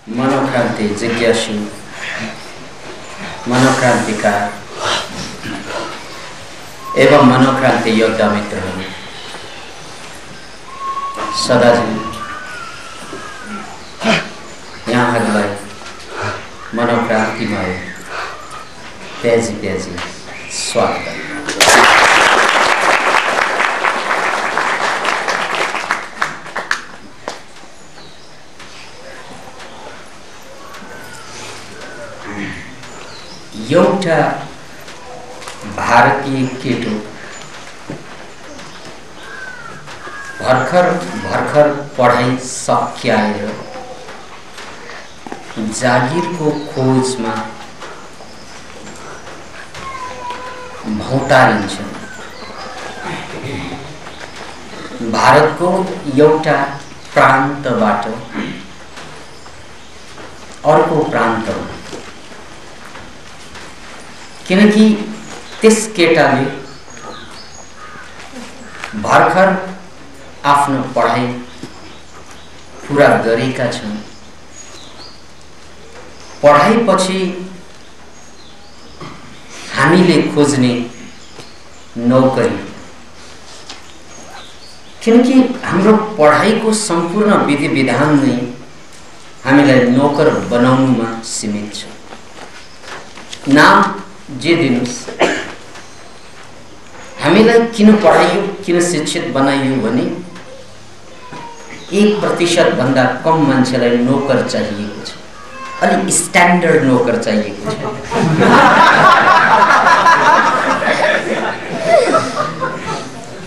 मनोक्रान्ति जिज्ञासु, मनोक्रान्तिकार एवं मनोक्रान्ति योद्धा मित्रहरू, सदाजी यहाँहरूलाई मनोक्रान्तिमय प्याजी स्वागत। एउटा भारतीय केटो भर्खर पढाइ सकिएर जागिरको खोजमा भौतारिन्छ। भारतको एउटा प्रान्तबाट अर्को प्रान्तमा, किनकि त्यस केटाले भर्खर आफ्नो पढाइ पूरा गरेका छन्। पढाइपछि हामीले खोज्ने नौकरी, किनकि हाम्रो पढाइको सम्पूर्ण विधि विधान नै हामीलाई नौकर बनाउनुमा सीमित छ। नाम जे दिनुस्, हामीलाई किन पढाइयो, किन शिक्षित बनाइयो भने 1% भन्दा कम मान्छेलाई नौकर चाहिएको छ। अलि स्ट्यान्डर्ड नौकर चाहिएको छ।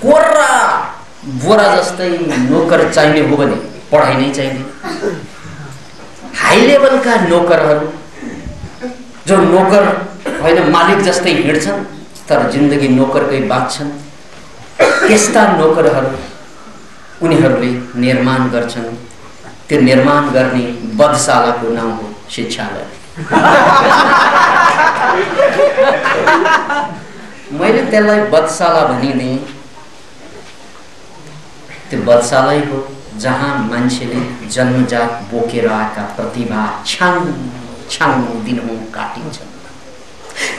कोरा बोरा जस्तै नौकर चाहिने हो भने पढाइ नै चाहिने। हाई लेभलका नौकरहरू जो नौकर होइन मालिक जस्तै हिँड्छन् तर जिन्दगी नौकरकै बाँच्छन्, त्यस्ता नौकरहरू उनीहरूले निर्माण गर्छन्। त्यो निर्माण गर्ने बधशालाको नाम हो शिक्षालय। मैले त्यसलाई बधशाला भनिदिएँ। त्यो बधशालै हो जहाँ मान्छेले जन्मजात बोकेर आएका प्रतिभा छाङ दिनहुँ काटिन्छ।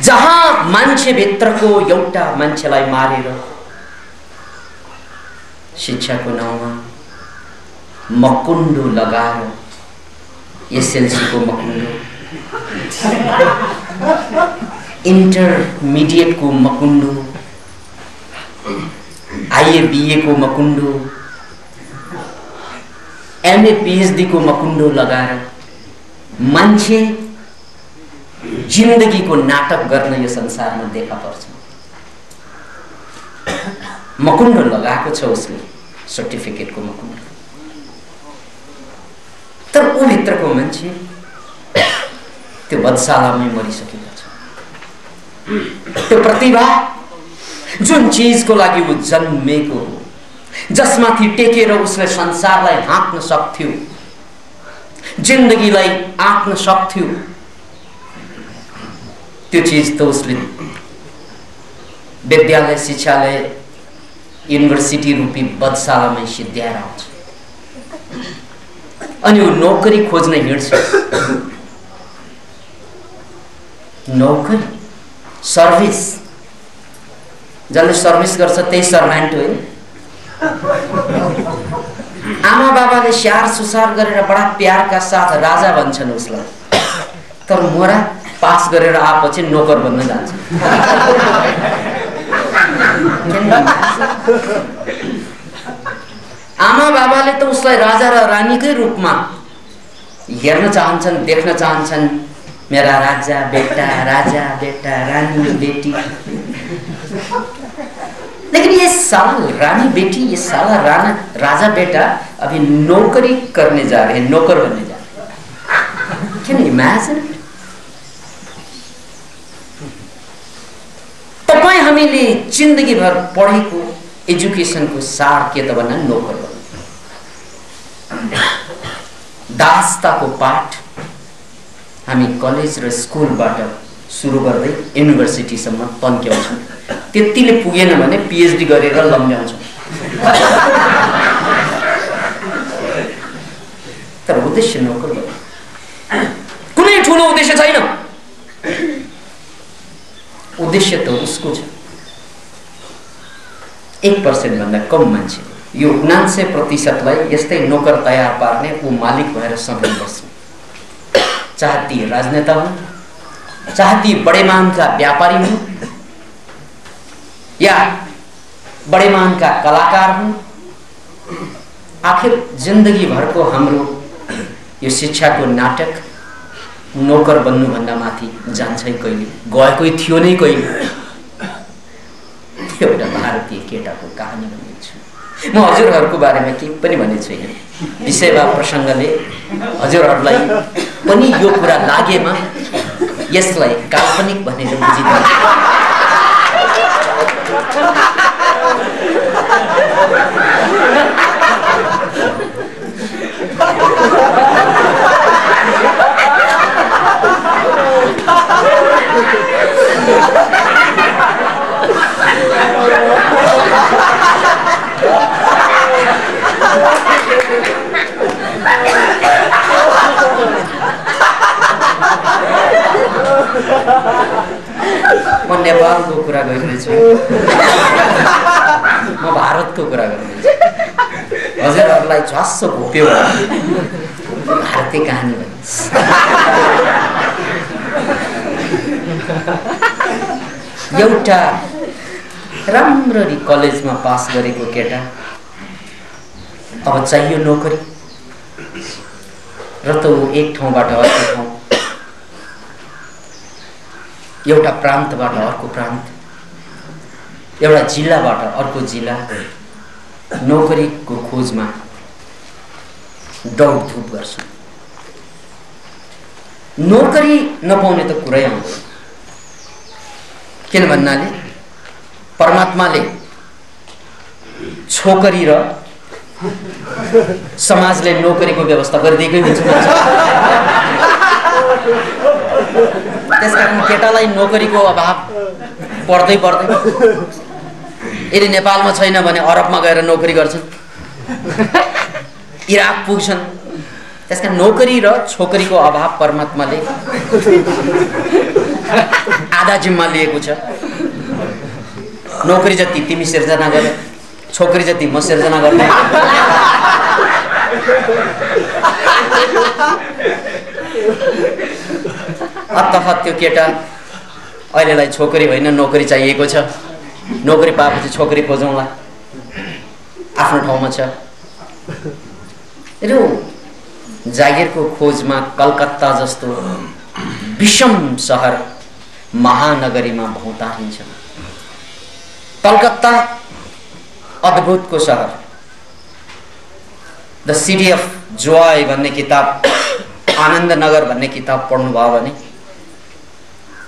जहाँ मान्छे भित्रको एउटा मान्छेलाई मारेर शिक्षाको नाउँमा मकुण्डो लगाएर, एसएलसी को मकुण्डो, इंटरमीडिएट को मकुण्डो, आईए बीए को मकुण्डो, एमए पीएचडी को मकुण्डो लगाएर मान्छे जिन्दगी को नाटक गर्न यो संसारमा देखा पर्छ। मकुण्डो लगाएको छ उसले, सर्टिफिकेट को मकुण्डो, तर ऊ भित्रको मान्छे त्यो बधशालामै मरिसकेको छ। त्यो प्रतिभा जुन चीजको लागि ऊ जन्मेको हो, जसमाथि टेकेर उसले संसारलाई हाँक्न सक्थ्यो, जिन्दगीलाई आँक्न सक्थ्यो, त्यो चीज त उसले विद्यालय, शिक्षालय, युनिभर्सिटी रूपी बधशालामै सिद्ध्याएर आउँछ। अनि ऊ नौकरी खोज्न हिँड्छ। नौकरी, सर्भिस, जसले सर्भिस गर्छ त्यही सर्भेन्ट हो। आमा बाबाले स्याहार सुसार गरेर बडा प्यारका साथ राजा भन्छन् उसलाई, तर मोरा पास गरेर आएपछि नौकर बन्न जान्छ। आमा बाबाले त उसलाई राजा र रानीकै रूपमा हेर्न चाहन्छन्, देख्न चाहन्छन्। मेरा राजा बेटा, रानी बेटी। लेकिन ये साला रानी बेटी, ये साला राजा बेटा अभी नौकरी करने जा रहे हैं, नौकर बनने जा रहे हैं। Can you imagine? तपाईं हामीले जिन्दगी भर पढेको एजुकेसनको सार के त भन्दा नौकर बन्नु। दास्ताको पाठ हामी कलेज र स्कुलबाट सुरु गर्दै युनिभर्सिटीसम्म तन्क्याउँछौँ। त्यतिले पुगेन भने पीएचडी गरेर लम्ब्याउँछौँ। तर उद्देश्य नौकर बन्नु। ठुलो उद्देश्य छैन। उद्देश्य त उसको छ। 1% भन्दा कम मान्छे यो 99% यस्तै नोकर तयार पार्ने ऊ मालिक भएर सधैँ बस्ने। चाहे ती राजनेता हुन्, चाहे ती बडे मानका व्यापारी हुन् या बडे मानका कलाकार हुन्। आखिर जिन्दगी भरको हाम्रो यो शिक्षाको नाटक नोकर बन्नुभन्दा माथि जान्छै कहिले, गएकै थियो नै कहिले। एउटा भारतीय केटाको कहानी भन्दैछु। म हजुरहरूको बारेमा केही पनि भन्ने छैन। विषयमा प्रसङ्गले हजुरहरूलाई पनि यो कुरा लागेमा यसलाई काल्पनिक भनेर बुझिदिन्छ। म नेपालको कुरा गरिरहेछु, म भारतको कुरा गर्दैछु। हजुरहरूलाई झस्स घोप्यो भारतीय कहानी भनिन्छ। एउटा राम्ररी कलेजमा पास गरेको केटा अब चाहियो नोकरी र त ऊ एक ठाउँबाट अर्को ठाउँ, एउटा प्रान्तबाट अर्को प्रान्त, एउटा जिल्लाबाट अर्को जिल्ला नोकरीको खोजमा दौडधुप गर्छ। नोकरी नपाउने त कुरै आउँदैन। किन भन्नाले परमात्माले छोकरी र समाजले नोकरीको व्यवस्था गरिदिएकै हुन्छ। त्यसकारण केटालाई नोकरीको अभाव पर्दै पर्दैन। यदि नेपालमा छैन भने अरबमा गएर नोकरी गर्छन्, इराक पुग्छन्। त्यसकारण नोकरी र छोकरीको अभाव परमात्माले आधा जिम्मा लिएको छ। नोकरी जति तिमी सिर्जना गर, छोकरी जति म सिर्जना गर्ने। अतः त्यो केटा अहिलेलाई छोकरी होइन नोकरी चाहिएको छ। नोकरी पाएपछि छोकरी खोजौँला, आफ्नो ठाउँमा छ। र जागिरको खोजमा कलकत्ता जस्तो विषम सहर महानगरीमा भौतारिन्छ। कलकत्ता अद्भुतको सहर। द सिटी अफ जोय भन्ने किताब, आनन्द नगर भन्ने किताब पढ्नुभयो भने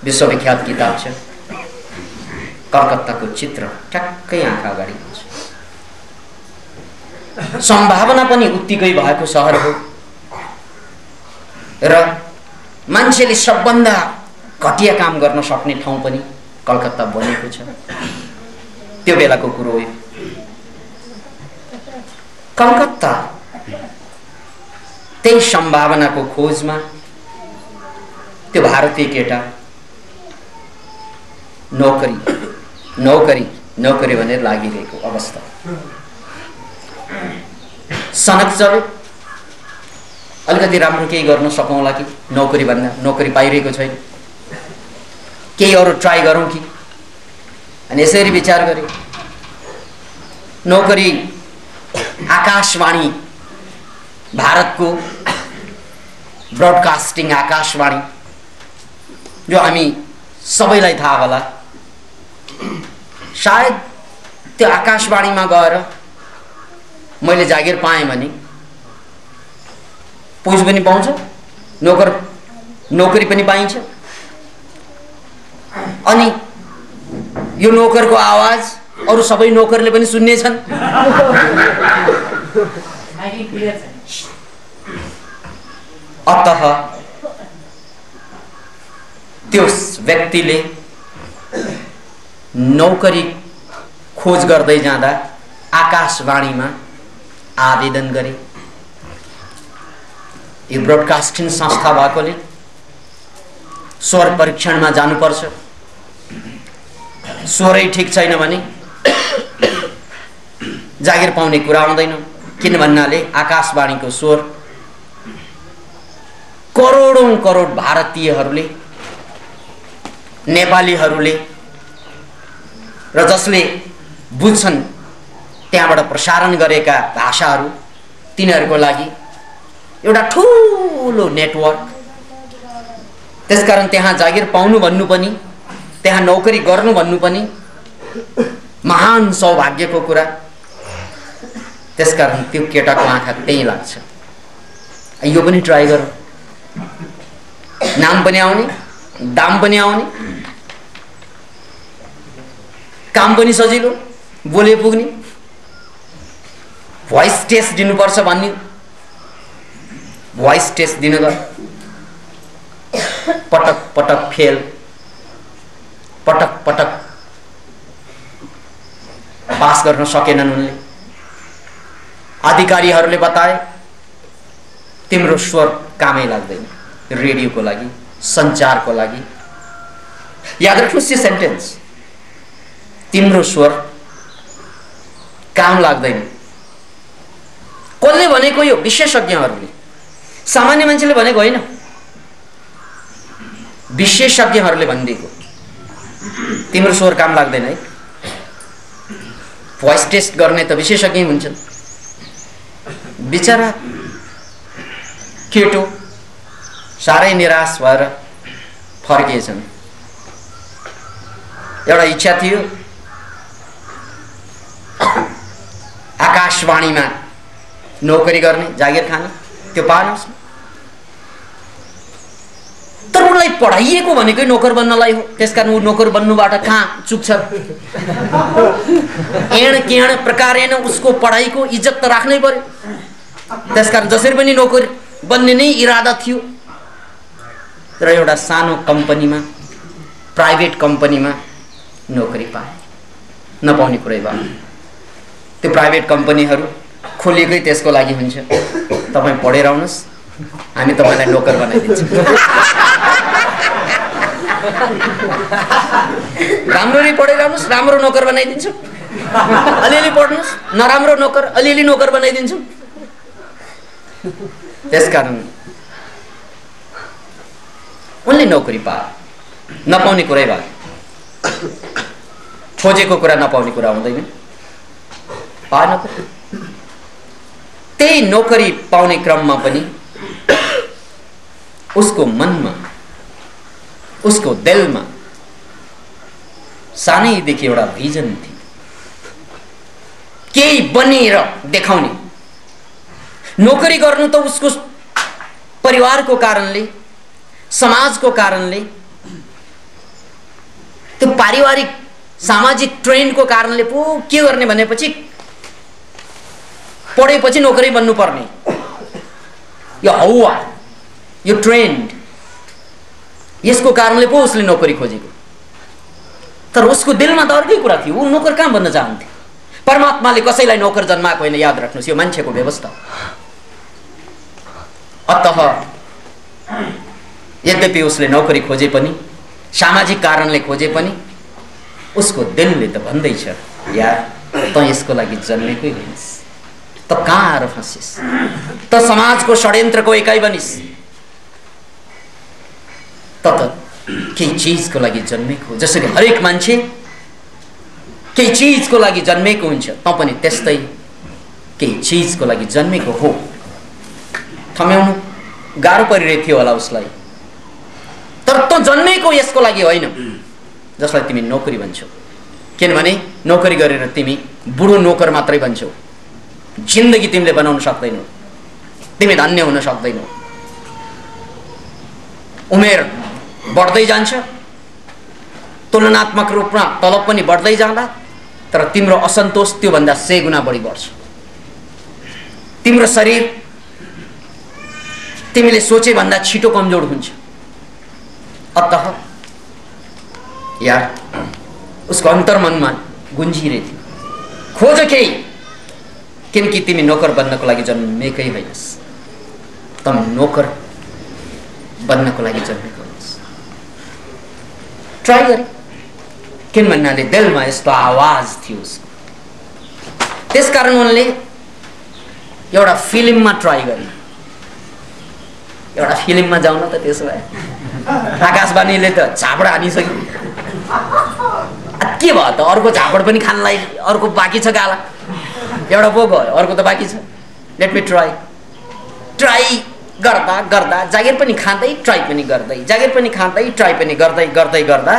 विश्वविख्यात किताब छ। कलकत्ताको चित्र ठ्याक्कै आँखा अगाडि आउँछ। सम्भावना पनि उत्तिकै भएको सहर हो र मान्छेले सबभन्दा घटिया काम गर्न सक्ने ठाउँ पनि कलकत्ता बनेको छ। त्यो बेलाको कुरो हो। कलकत्ता त्यही सम्भावनाको खोजमा त्यो भारतीय केटा नोकरी नोकरी नोकरी भनेर लागिरहेको अवस्था। सनक चल्यो, अलिकति राम्रो केही गर्न सकौँला कि नोकरी भन्दा, नोकरी पाइरहेको छैन, केही अरू ट्राई गरौँ कि। अनि यसरी विचार गरे। नोकरी आकाशवाणी, भारतको ब्रोडकास्टिङ आकाशवाणी, जो हामी सबैलाई थाहा होला। सायद त्यो आकाशवाणीमा गएर मैले जागिर पाएँ भने पुज पनि पाउँछ, नोकरी पनि पाइन्छ। अनि यो नोकरको आवाज अरू सबै नोकरले पनि सुन्नेछन्। अतः त्यस व्यक्तिले नौकरी खोज गर्दै जाँदा आकाशवाणीमा आवेदन गरे। यो ब्रोडकास्टिङ संस्था भएकोले स्वर परीक्षणमा जानुपर्छ। स्वरै ठिक छैन भने जागिर पाउने कुरा आउँदैन। किन भन्नाले आकाशवाणीको स्वर करोडौं करोड भारतीयहरूले, नेपालीहरूले र जसले बुझ्छन् त्यहाँबाट प्रसारण गरेका भाषाहरू, तिनीहरूको लागि एउटा ठुलो नेटवर्क। त्यसकारण त्यहाँ जागिर पाउनु भन्नु पनि, त्यहाँ नौकरी गर्नु भन्नु पनि महान सौभाग्यको कुरा। त्यसकारण त्यो केटाको आँखा त्यही लाग्छ। यो पनि ट्राई गर, नाम पनि आउने, दाम पनि आउने, काम पनि सजिलो, बोले पुग्ने। भोइस टेस्ट दिनुपर्छ भन्ने, भोइस टेस्ट दिन गयो, पटक पटक फेल, पटक पटक पास गर्न सकेनन् उनले। अधिकारीहरूले बताए तिम्रो स्वर कामै लाग्दैन रेडियोको लागि, सञ्चारको लागि। याद राख्नुहोस् यो सेन्टेन्स, तिम्रो स्वर काम लाग्दैन। कसले भनेको? यो विशेषज्ञहरूले, सामान्य मान्छेले भनेको होइन। विशेषज्ञहरूले भनिदिएको तिम्रो स्वर काम लाग्दैन है। भोइस टेस्ट गर्ने त विशेषज्ञ हुन्छन्। बिचरा केटो साह्रै निराश भएर फर्किएछन्। एउटा इच्छा थियो आकाशवाणीमा नौकरी गर्ने, जागिर खाने, त्यो पाएन। तर उनलाई पढाइएको भनेकै नोकर बन्नलाई हो। त्यसकारण ऊ नोकर बन्नुबाट कहाँ चुक्छ? एण केण प्रकारेण उसको पढाइको इज्जत त राख्नै पर्यो। त्यसकारण जसरी पनि नोकर बन्ने नै इरादा थियो। तर एउटा सानो कम्पनीमा, प्राइभेट कम्पनीमा नोकरी पाए। नपाउने कुरै भयो। त्यो प्राइभेट कम्पनीहरू खोलिएकै त्यसको लागि हुन्छ, तपाईँ पढेर आउनुहोस्, हामी तपाईँलाई नोकर बनाइदिन्छौँ। राम्ररी पढेर आउनुहोस्, राम्रो नोकर बनाइदिन्छौँ। अलिअलि पढ्नुहोस्, नराम्रो नोकर, अलिअलि नोकर बनाइदिन्छौँ। त्यसकारण उनले नोकरी पाए। नपाउने कुरै भयो। खोजेको कुरा नपाउने कुरा हुँदैन। पाएन। त्यही नोकरी पाउने क्रममा पनि उसको मनमा, उसको दिलमा सानैदेखि एउटा भिजन थियो, केही बनेर देखाउने। नोकरी गर्नु त उसको परिवारको कारणले, समाजको कारणले, त्यो पारिवारिक सामाजिक ट्रेन्डको कारणले पो के गर्ने भनेपछि पढेपछि नोकरी बन्नुपर्ने, यो हौवा, यो ट्रेन्ड, यसको कारणले पो उसले नोकरी खोजेको। तर उसको दिलमा त अर्कै कुरा थियो। ऊ नोकर कहाँ बन्न चाहन्थे? परमात्माले कसैलाई नोकर जन्माएको होइन। याद राख्नुहोस्, यो मान्छेको व्यवस्था। अतः यद्यपि उसले नोकरी खोजे पनि, सामाजिक कारणले खोजे पनि, उसको दिलले त भन्दैछ, यार त यसको लागि जन्मेकै होइनस्, त कहाँ आएर फँसिस्, त समाजको षड्यन्त्रको एकाइ बनिस्, त केही चिजको लागि जन्मेको हो। जसरी हरेक मान्छे केही चिजको लागि जन्मेको हुन्छ, त पनि त्यस्तै केही चिजको लागि जन्मेको हो। थम्याउनु गाह्रो परिरहेको थियो होला उसलाई। तर त जन्मेको यसको लागि होइन जसलाई तिमी नोकरी भन्छौ। किनभने नोकरी गरेर तिमी बुढो नोकर मात्रै बन्छौ। जिन्दगी तिमीले बनाउन सक्दैनौ, तिमी धन्य हुन सक्दैनौ। उमेर बढ्दै जान्छ, तुलनात्मक रूपमा तलब पनि बढ्दै जाँदा, तर तिम्रो असन्तोष त्योभन्दा 100 गुणा बढी बढ्छ। तिम्रो शरीर तिमीले सोचे भन्दा छिटो कमजोर हुन्छ। अतः यार उसको अन्तर्मनमा गुन्जिरहेको थियो, खोज केही, किनकि तिमी नोकर बन्नको लागि जन्मेकै होइनस्, त नोकर बन्नको लागि जन्मेको होइनस्। ट्राई गरे किन भन्नाले दिलमा यस्तो आवाज थियो उसको। त्यसकारण उनले एउटा फिल्ममा ट्राई गरे। एउटा फिल्ममा जाउन त त्यसो भए आकाशवाणीले त झापड हानिसक्यो। के भयो त अर्को झापड पनि खानलाई अर्को बाँकी छ गाला। एउटा पो गयो अर्को त बाँकी छ। लेट मी ट्राई गर्दा गर्दा जागिर पनि खाँदै ट्राई पनि गर्दै जागिर पनि खाँदै ट्राई पनि गर्दै गर्दै गर्दा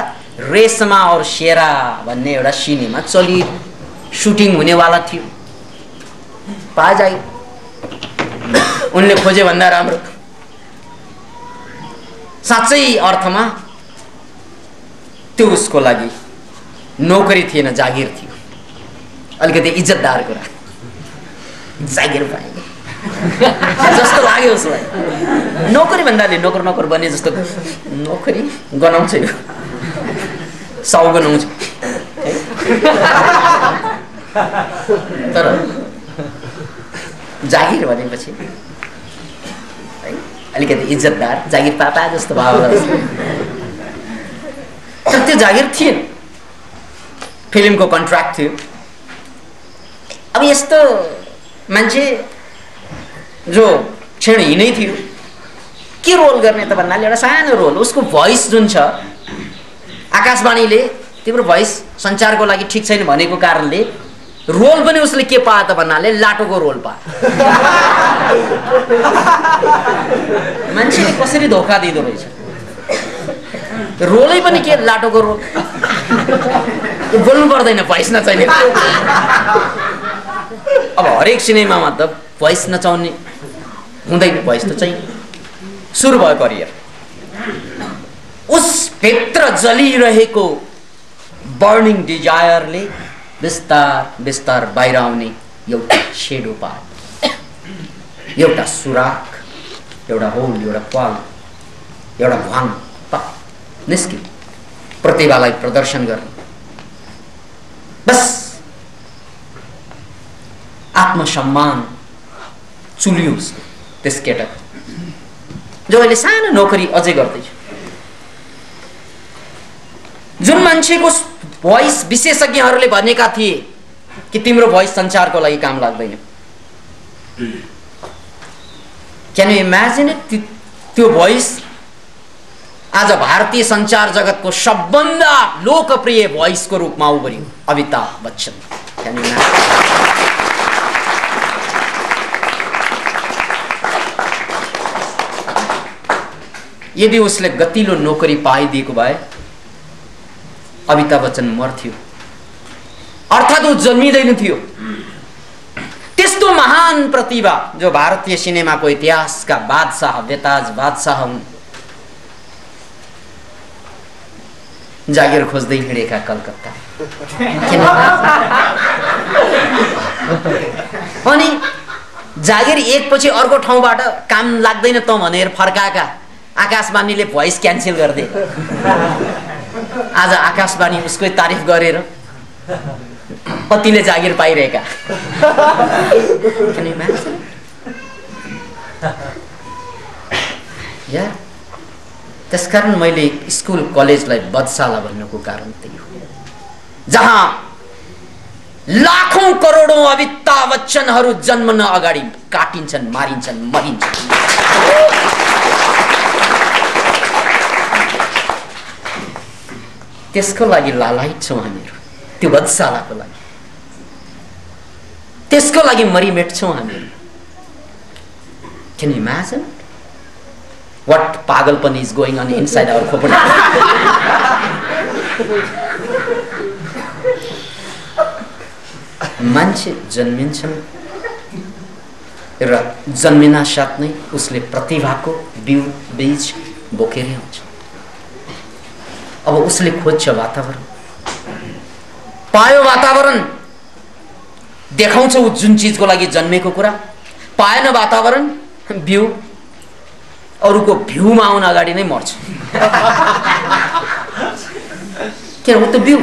रेशमा और शेरा भन्ने एउटा सिनेमा चलि सुटिङ हुनेवाला थियो। पा जागिर उनले खोजे भन्दा राम्रो। साँच्चै अर्थमा त्यो उसको लागि नोकरी थिएन, जागिर थियो। अलिकति इज्जतदार कुरा, जागिर पाए जस्तो लाग्यो उसलाई। नोकरी भन्दाले नोकर नोकर बने जस्तो नोकरी गनाउँछ यो, साउ गनाउँछ। तर जागिर भनेपछि अलिकति इज्जतदार जागिर पापा जस्तो भाव। तर त्यो जागिर थिएन, फिल्मको कन्ट्र्याक्ट थियो। अब यस्तो मान्छे जो क्षण हिँडै थियो, के रोल गर्ने त भन्नाले एउटा सानो रोल। उसको भोइस जुन छ, आकाशवाणीले तिम्रो भोइस सञ्चारको लागि ठिक छैन भनेको कारणले रोल पनि उसले के पायो त भन्नाले लाटोको रोल पायो। मान्छेले कसरी धोका दिँदो रहेछ। रोलै पनि के लाटोको रोल, बोल्नु पर्दैन भोइस नचाहिने। अब हरेक सिनेमामा त भोइस नचाउने हुँदैन, भोइस त चाहिए। सुरु भयो करियर। उस भित्र जलिरहेको बर्निङ डिजायरले बिस्तार बिस्तार बाहिर आउने एउटा सेडो पार्ट, एउटा सुराख, एउटा होल, एउटा पाल, एउटा भ्वाङ निस्क्यो प्रतिभालाई प्रदर्शन गर्ने। बस आत्मसम्मान चुलियो उसको, त्यस केटा जो अहिले सानो नोकरी अझै गर्दैछ। जुन मान्छेको भोइस विशेषज्ञहरूले भनेका थिए कि तिम्रो भोइस सञ्चारको लागि काम लाग्दैन। Can you imagine it? त्यो भोइस आज भारतीय सञ्चार जगतको सबभन्दा लोकप्रिय भोइसको रूपमा उभरियो, Amitabh Bachchan. Can you imagine? यदि उसले गतिलो नोकरी पाइदिएको भए अमिताभ बच्चन मर्थ्यो, अर्थात् ऊ जन्मिँदैन थियो। त्यस्तो महान प्रतिभा जो भारतीय सिनेमाको इतिहासका बादशाह, बेताज बादशाह हुन्, जागिर खोज्दै हिँडेका कलकत्ता। अनि जागिर एकपछि अर्को ठाउँबाट काम लाग्दैन त भनेर फर्काएका आकाशवाणीले भोइस क्यान्सल गर्दे। आज आकाशवाणी उसकै तारिफ गरेर कतिले जागिर पाइरहेका। या त्यसकारण मैले स्कुल कलेजलाई बधशाला भन्नुको कारण त्यही हो, जहाँ लाखौं करोडौं अमिताभ बच्चनहरू जन्मन अगाडि काटिन्छन्, मारिन्छन्, मरिन्छन्। त्यसको लागि लालायित छौँ हामीहरू, त्यो बधशालाको लागि। त्यसको लागि मरिमेट्छौँ हामीहरू। Can you imagine what pagalpan is going on inside our Khopadi? मान्छे जन्मिन्छन् र जन्मिना साथ नै उसले प्रतिभाको बिउ बीज बोकेर आउँछ। अब उसले खोज्छ वातावरण, पायो वातावरण, देखाउँछ ऊ जुन चीजको लागि जन्मेको कुरा। पाएन वातावरण, बिउ अरूको भ्यूमा आउन अगाडि नै मर्छ। किन? ऊ त बिउ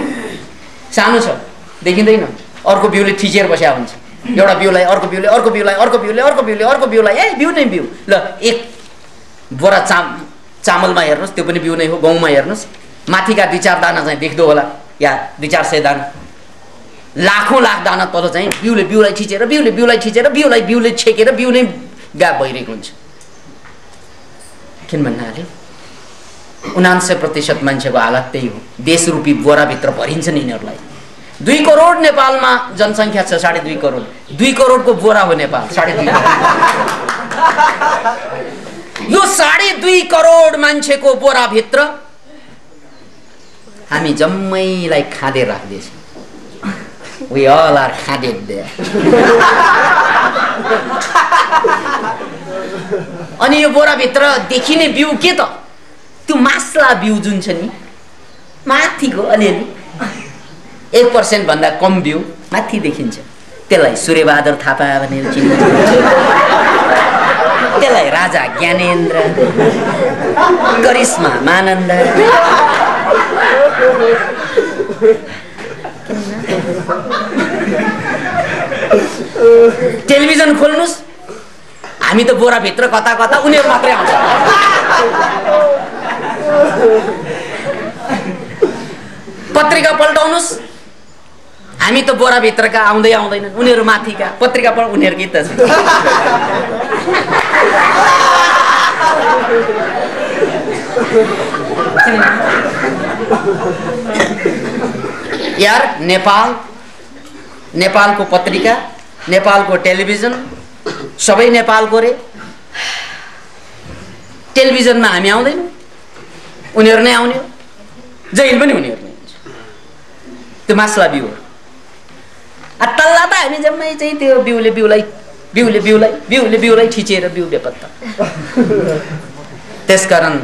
सानो छ, देखिँदैन, अर्को बिउले थिचेर बस्या हुन्छ। एउटा बिउलाई अर्को बिउले, अर्को बिउलाई अर्को बिउले, अर्को बिउले अर्को बिउलाई, ए बिउ नै बिउ। ल एक बोरा चामलमा हेर्नुहोस्, त्यो पनि बिउ नै हो। गहुँमा हेर्नुहोस्, माथिका 2-4 दाना चाहिँ देख्दो होला, या 200-400 दाना, लाखौं लाख दाना तल चाहिँ बिउलाई ठिचेर बिउलाई छेकेर बिउ नै गायब भइरहेको हुन्छ। किन भन्नाले 99% मान्छेको हालत त्यही हो। देशरूपी बोराभित्र भरिन्छ नि यिनीहरूलाई। 2 करोड नेपालमा जनसङ्ख्या छ, 2.5 करोड। 2 करोडको बोरा हो नेपाल, 2.5 करोड। यो 2.5 करोड मान्छेको बोराभित्र हामी जम्मैलाई खाँदै राख्दैछौँ। We all are खाँदै there। अनि यो बोराभित्र देखिने बिउ के त? त्यो मास्ला बिउ जुन छ नि, माथिको अलिअलि 1% भन्दा कम बिउ माथि देखिन्छ। त्यसलाई सूर्यबहादुर थापा भनेर चिनिन्छ, त्यसलाई राजा ज्ञानेन्द्र, करिश्मा मानन्द, टेलिभिजन खोल्नुस्, हामी त बोराभित्र कता कता उनीहरू मात्रै आउँछ। पत्रिका पल्टाउनुस्, हामी त बोराभित्रका आउँदैनन्, उनीहरू माथिका। पत्रिका पढ, उनीहरूकै त छ। यार नेपालको पत्रिका, नेपालको टेलिभिजन सबै नेपालको रे। टेलिभिजनमा हामी आउँदैनौँ, उनीहरू नै आउने हो। जहिले पनि उनीहरू नै हुन्छ। त्यो मास्ला बिउ हो। तल्ला त हामी जम्मै चाहिँ त्यो बिउले ठिचेर बिउ बेपत्ता। त्यसकारण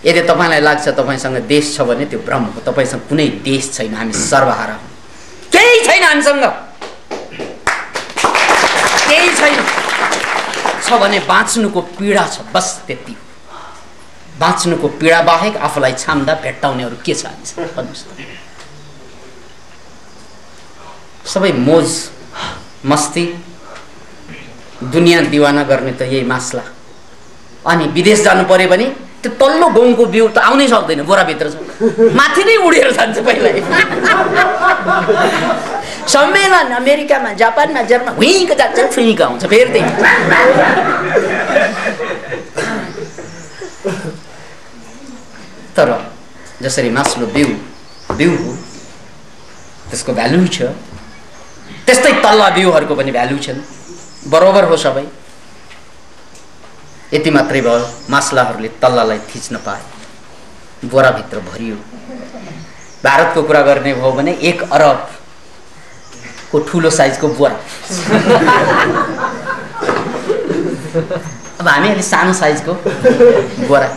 यदि तपाईँलाई लाग्छ तपाईँसँग देश छ भने त्यो भ्रम हो। तपाईँसँग कुनै देश छैन, हामी सर्वहारा हौँ। केही छैन हामीसँग, केही छैन। छ भने बाँच्नुको पीडा छ, बस त्यति हो। बाँच्नुको पीडा बाहेक आफूलाई छाम्दा भेट्टाउनेहरू के छ हामीसँग? भन्नुहोस् त। सबै मोज मस्ती, दुनियाँ दिवाना गर्ने त यही मास्ला। अनि विदेश जानु पर्यो भने त्यो तल्लो गाउँको बिउ त आउनै सक्दैन, बोराभित्र छ, माथि नै उडेर जान्छ पहिल्यै। सम्मेलन अमेरिकामा, जापानमा, जर्मन हुइक जान्छ, फुइक आउँछ फेरि त्यही। तर जसरी मास्लो बिउ हो, त्यसको भ्यालु छ, त्यस्तै तल्ला बिउहरूको पनि भ्यालु छन्। बरोबर हो सबै। यति मात्रै भयो, मास्लाहरूले तल्लालाई थिच्न पाए, बोराभित्र भरियो। भारतको कुरा गर्ने हो भने 1 अरबको ठुलो साइजको बोरा। अब हामी अलि सानो साइजको बोरा।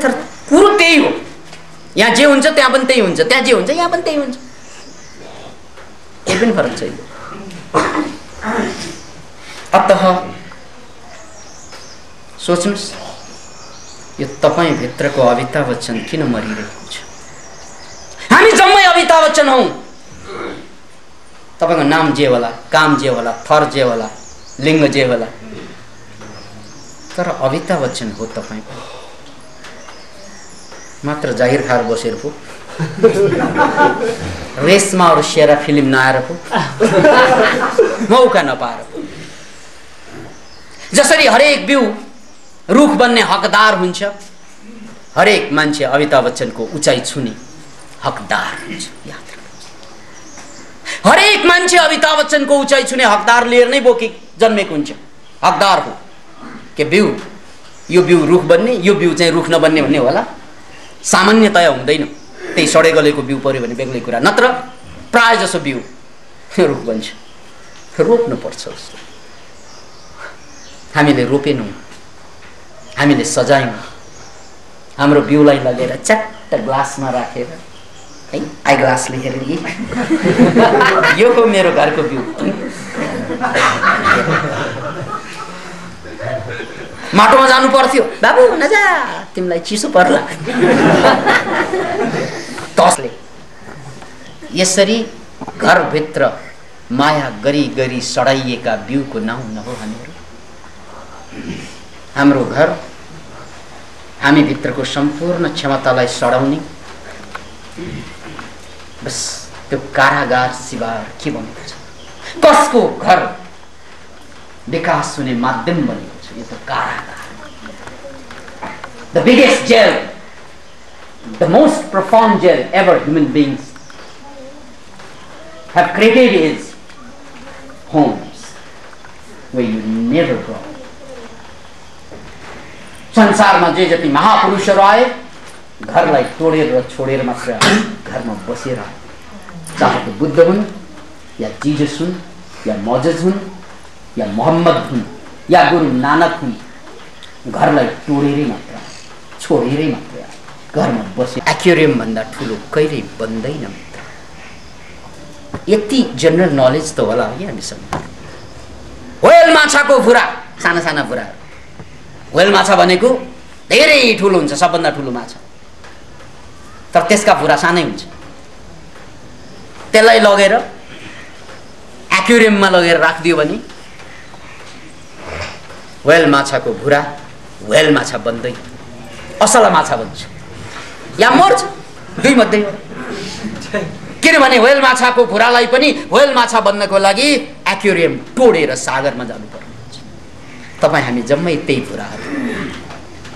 तर कुरो त्यही हो। यहाँ जे हुन्छ त्यहाँ पनि त्यही हुन्छ, त्यहाँ जे हुन्छ यहाँ पनि त्यही हुन्छ। केही पनि फरक छैन। अतः सोच्नुस्, यो तपाईँ भित्रको अमिताभ बच्चन किन मरिरहेको छ? हामी जम्मै अमिताभ बच्चन हौँ। तपाईँको नाम जे होला, काम जे होला, थर जे होला, लिङ्ग जे होला, तर अमिताभ बच्चन हो तपाईँ पनि। मात्र जाहिर खाएर बसेर पो, रेसमा और शेरा फिल्म नआएर पो, मौका नपाएर पो। जसरी हरेक बिउ रुख बन्ने हकदार हुन्छ, हरेक मान्छे अमिताभ बच्चनको उचाइ छुने हकदार हुन्छ। याद राख्नुहोस्, हरेक मान्छे अमिताभ बच्चनको उचाइ छुने हकदार लिएर नै बोकी जन्मेको हुन्छ। हकदार हो के बिउ, यो बिउ रुख बन्ने, यो बिउ चाहिँ रुख नबन्ने भन्ने होला। सामान्यतया हुँदैन। त्यही सडे गलेको बिउ पर्यो भने बेग्लै कुरा, नत्र प्राय जसो बिउ रुख बन्छ। रोप्नु पर्छ उसको। हामीले रोपेनौँ, हामीले सजायौँ। हाम्रो बिउलाई लगेर च्याट्ट ग्लासमा राखेर, है, आई ग्लास लेखेर कि यो हो मेरो घरको बिउ। माटोमा जानु पर्थ्यो, बाबु नजा तिमीलाई चिसो पर्ला। तसले यसरी घरभित्र माया गरी गरी सडाइएका बिउको नाउँ नहो हामीहरू। हाम्रो घर हामी भित्रको सम्पूर्ण क्षमतालाई सडाउने बस त्यो कारागार सिवाय के बनेको छ? कसको घर विकास हुने माध्यम बनेको छ? यो त कारागार। The biggest jail, the most profound jail ever human beings have created is homes where you never go. संसारमा जे जति महापुरुषहरू आए घरलाई तोडेर र छोडेर मात्र घरमा बसेर आए। चाहे त्यो बुद्ध हुन् या जिजस हुन् या मोजेस हुन् या मोहम्मद हुन् या गुरु नानक हुन्, घरलाई तोडेरै मात्र छोडेरै मात्र घरमा बसे। एक्वेरियम भन्दा ठुलो कहिल्यै बन्दैन मित्र। यति जनरल नलेज त होला है हामीसँग। व्हेल माछाको भुरा, साना साना भुराहरू। व्हेल माछा भनेको धेरै ठुलो हुन्छ, सबभन्दा ठुलो माछा, तर त्यसका भुरा सानै हुन्छ। त्यसलाई लगेर एक्वेरियममा लगेर राखिदियो भने व्हेल माछाको भुरा व्हेल माछा बन्दैन, असला माछा बन्छ या मर्छ, दुई मध्ये। किनभने व्हेल माछाको भुरालाई पनि व्हेल माछा बन्नको लागि एक्वेरियम तोडेर सागरमा जानुपर्छ। तपाईँ हामी जम्मै त्यही भुराहरू।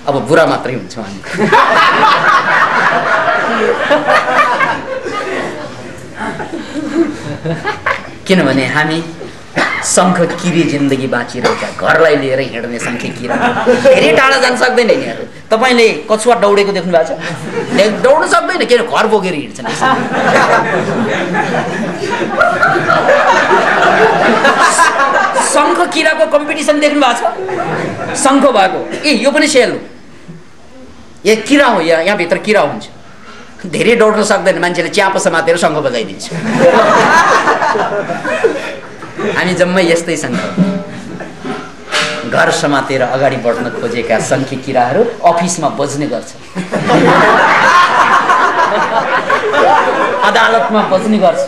अब भुरा मात्रै हुन्छौँ हामी। किनभने हामी शङ्ख किरी जिन्दगी बाँचिरहेका, घरलाई लिएर हिँड्ने शङ्ख किरा। धेरै टाढा जान सक्दैन यिनीहरू। तपाईँले कछुवा दौडेको देख्नु भएको छ? दौड्न सक्दैन, किन? घर बोकेर हिँड्छन्। शङ्ख किराको कम्पिटिसन देख्नु भएको छ? शङ्ख भएको ए यो पनि सेल हो, यो किरा हो, यहाँभित्र किरा हुन्छ। धेरै दौड्न सक्दैन मान्छेले, च्याप समातेर शङ्ख बजाइदिन्छ। हामी जम्मै यस्तै शङ्ख, घर समातेर अगाडि बढ्न खोजेका शङ्खे किराहरू अफिसमा बज्ने गर्छ, अदालतमा बज्ने गर्छ।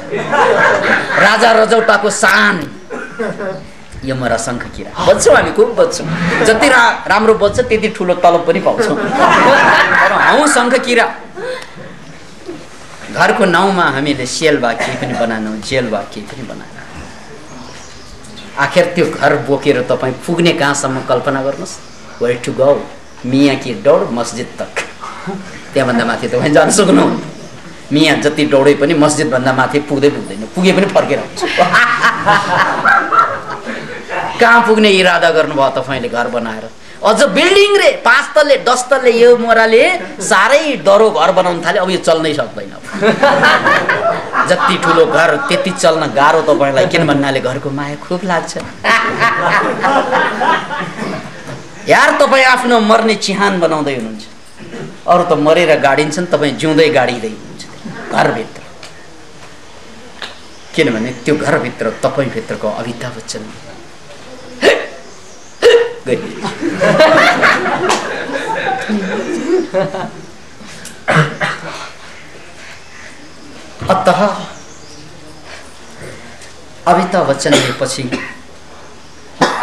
राजा रजौटाको सान यो मरा शङ्ख किरा। बज्छौँ हामी, खुब बज्छौँ। जति राम्रो बज्छ त्यति ठुलो तलब पनि पाउँछौँ। तर हौ शङ्ख किरा। घरको नाउँमा हामीले सेल वा केही पनि बनाएनौँ, जेल वा केही पनि बनाएनौँ। आखिर त्यो घर बोकेर तपाईँ पुग्ने कहाँसम्म कल्पना गर्नुहोस्। वेयर टु गो, मियाँ कि दौड मस्जिद तक, त्यहाँभन्दा माथि तपाईँ जान सक्नुहुन्न। मियाँ जति दौडे पनि मस्जिदभन्दा माथि पुग्दैन, पुगे पनि फर्केर आउँछ। कहाँ पुग्ने इरादा गर्नुभयो तपाईँले घर बनाएर? अझ बिल्डिङ रे 5 तल्ले 10 तल्ले यो मोराले साह्रै डरो घर बनाउन थाले। अब यो चल्नै सक्दैन। जति ठुलो घर त्यति चल्न गाह्रो तपाईँलाई, किन भन्नाले घरको माया खुब लाग्छ। यार तपाईँ आफ्नो मर्ने चिहान बनाउँदै हुनुहुन्छ, अरू त मरेर गाडिन्छन्, तपाईँ जिउँदै गाडिँदै हुनुहुन्छ घरभित्र। किनभने त्यो घरभित्र तपाईँभित्रको अमिताभ बच्चन अतः अमिताभ बच्चनले पछि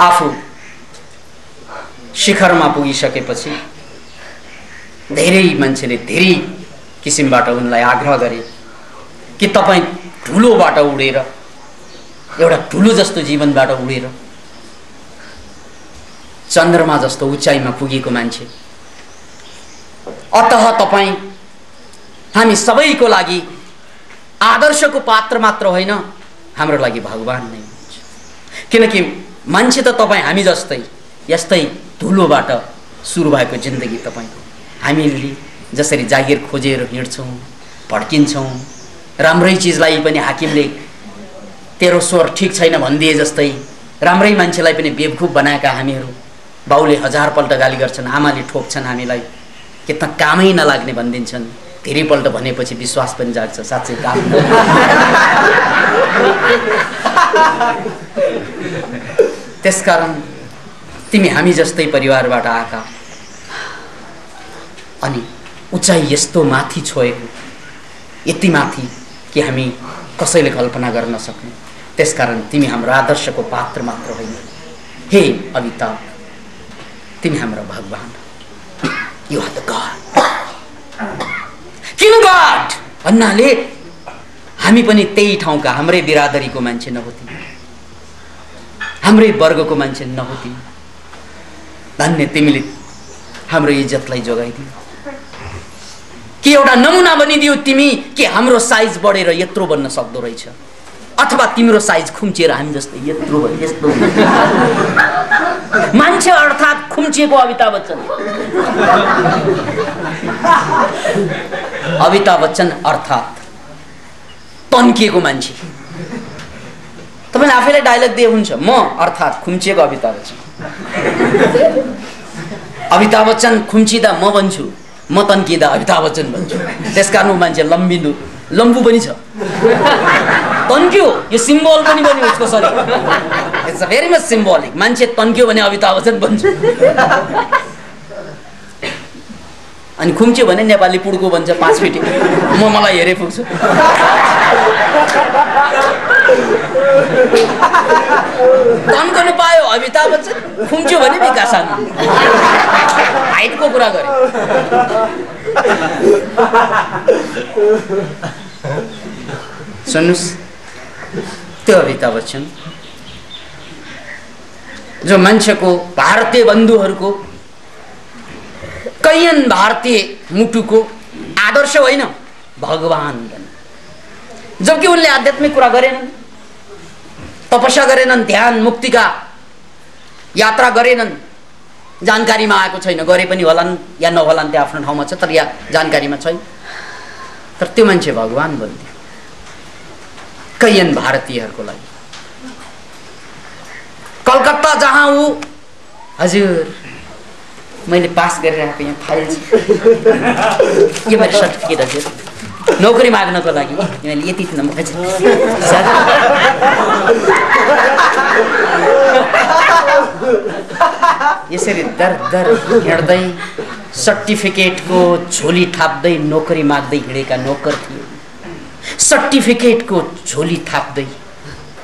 आफू शिखरमा पुगिसकेपछि धेरै मान्छेले धेरै किसिमबाट उनलाई आग्रह गरे कि तपाईँ ठुलोबाट उडेर, एउटा ठुलो जस्तो जीवनबाट उडेर चन्द्रमा जस्तो उचाइमा पुगेको मान्छे, अतः तपाईँ हामी सबैको लागि आदर्शको पात्र मात्र होइन, हाम्रो लागि भगवान नै हुनुहुन्छ। किनकि मान्छे त तपाईँ हामी जस्तै यस्तै धुलोबाट सुरु भएको जिन्दगी तपाईँको। हामीले जसरी जागिर खोजेर हिँड्छौँ, भड्किन्छौँ, राम्रै चिजलाई पनि हाकिमले तेरो स्वर ठिक छैन भनिदिए जस्तै राम्रै मान्छेलाई पनि बेवकुफ बनाएका हामीहरू। बाउले 1000 पल्ट गाली गर्छन्, आमाले ठोक्छन् हामीलाई, कि त कामै नलाग्ने भनिदिन्छन्। धेरैपल्ट भनेपछि विश्वास पनि जाग्छ, साँच्चै काम। त्यसकारण तिमी हामी जस्तै परिवारबाट आएका, अनि उचाइ यस्तो माथि छोएको, यति माथि कि हामी कसैले कल्पना गर्न सक्ने। त्यसकारण तिमी हाम्रो आदर्शको पात्र मात्र होइन। हे अमिताभ, तिमी हाम्रो भगवान, यु आर द गॉड। किन गॉड? भन्नाले हामी पनि त्यही ठाउँका, हाम्रै बिरादरीको मान्छे नहो तिमी, हाम्रै वर्गको मान्छे नहो तिमी। धन्य तिमीले हाम्रो इज्जतलाई जोगाइदियो, कि एउटा नमुना बनिदियो तिमी कि हाम्रो साइज बढेर यत्रो बन्न सक्दो रहेछ, अथवा तिम्रो साइज खुम्चिएर हामी जस्तै यत्रो भयो यस्तो मान्छे अर्थात् खुम्चिएको अमिताभ बच्चन। अमिताभ बच्चन अर्थात् तन्किएको मान्छे। तपाईँले आफैलाई डायलग दिए हुन्छ, म अर्थात् खुम्चिएको अमिताभ बच्चन। अमिताभ बच्चन खुम्चिँदा म बन्छु, म तन्किँदा अमिताभ बच्चन बन्छु। त्यसकारण ऊ मान्छे लम्बु पनि छ, तन्क्यो, यो सिम्बल पनि बन्यो उसको शरीर। It's a very much symbolic. मान्छे तन्क्यो भने अमिताभ बच्चन बन्छ, अनि खुम्च्यो भने नेपाली पुड्को बन्छ 5 फिट। मलाई हेरे पुग्छु। तन्कनु पायो अमिताभ बच्चन, खुम्च्यो भने विकास आनन्द। हाइटको कुरा गरे। सुन्नुस्, त्यो अमिताभ बच्चन जो मान्छेको, भारतीय बन्धुहरूको, कैयन भारतीय मुटुको आदर्श होइन, भगवान बने। जबकि उनले आध्यात्मिक कुरा गरेनन्, तपस्या गरेनन्, ध्यान मुक्तिका यात्रा गरेनन्, जानकारीमा आएको छैन। गरे पनि होलान् या नहोलान्, त्यो आफ्नो ठाउँमा छ, तर या जानकारीमा छैन। तर त्यो मान्छे भगवान बन्थ्यो कैयन भारतीयहरूको लागि। कलकत्ता जहाँ ऊ, हजुर मैले पास गरेर आएको यहाँ फाइल छ, यो मेरो सर्टिफिकेट हजुर, नौकरी माग्नको लागि मैले यति नम्बर यसरी दर दर हिँड्दै सर्टिफिकेटको झोली थाप्दै नौकरी माग्दै हिँडेका नोकर थिए। सर्टिफिकेटको झोली थाप्दै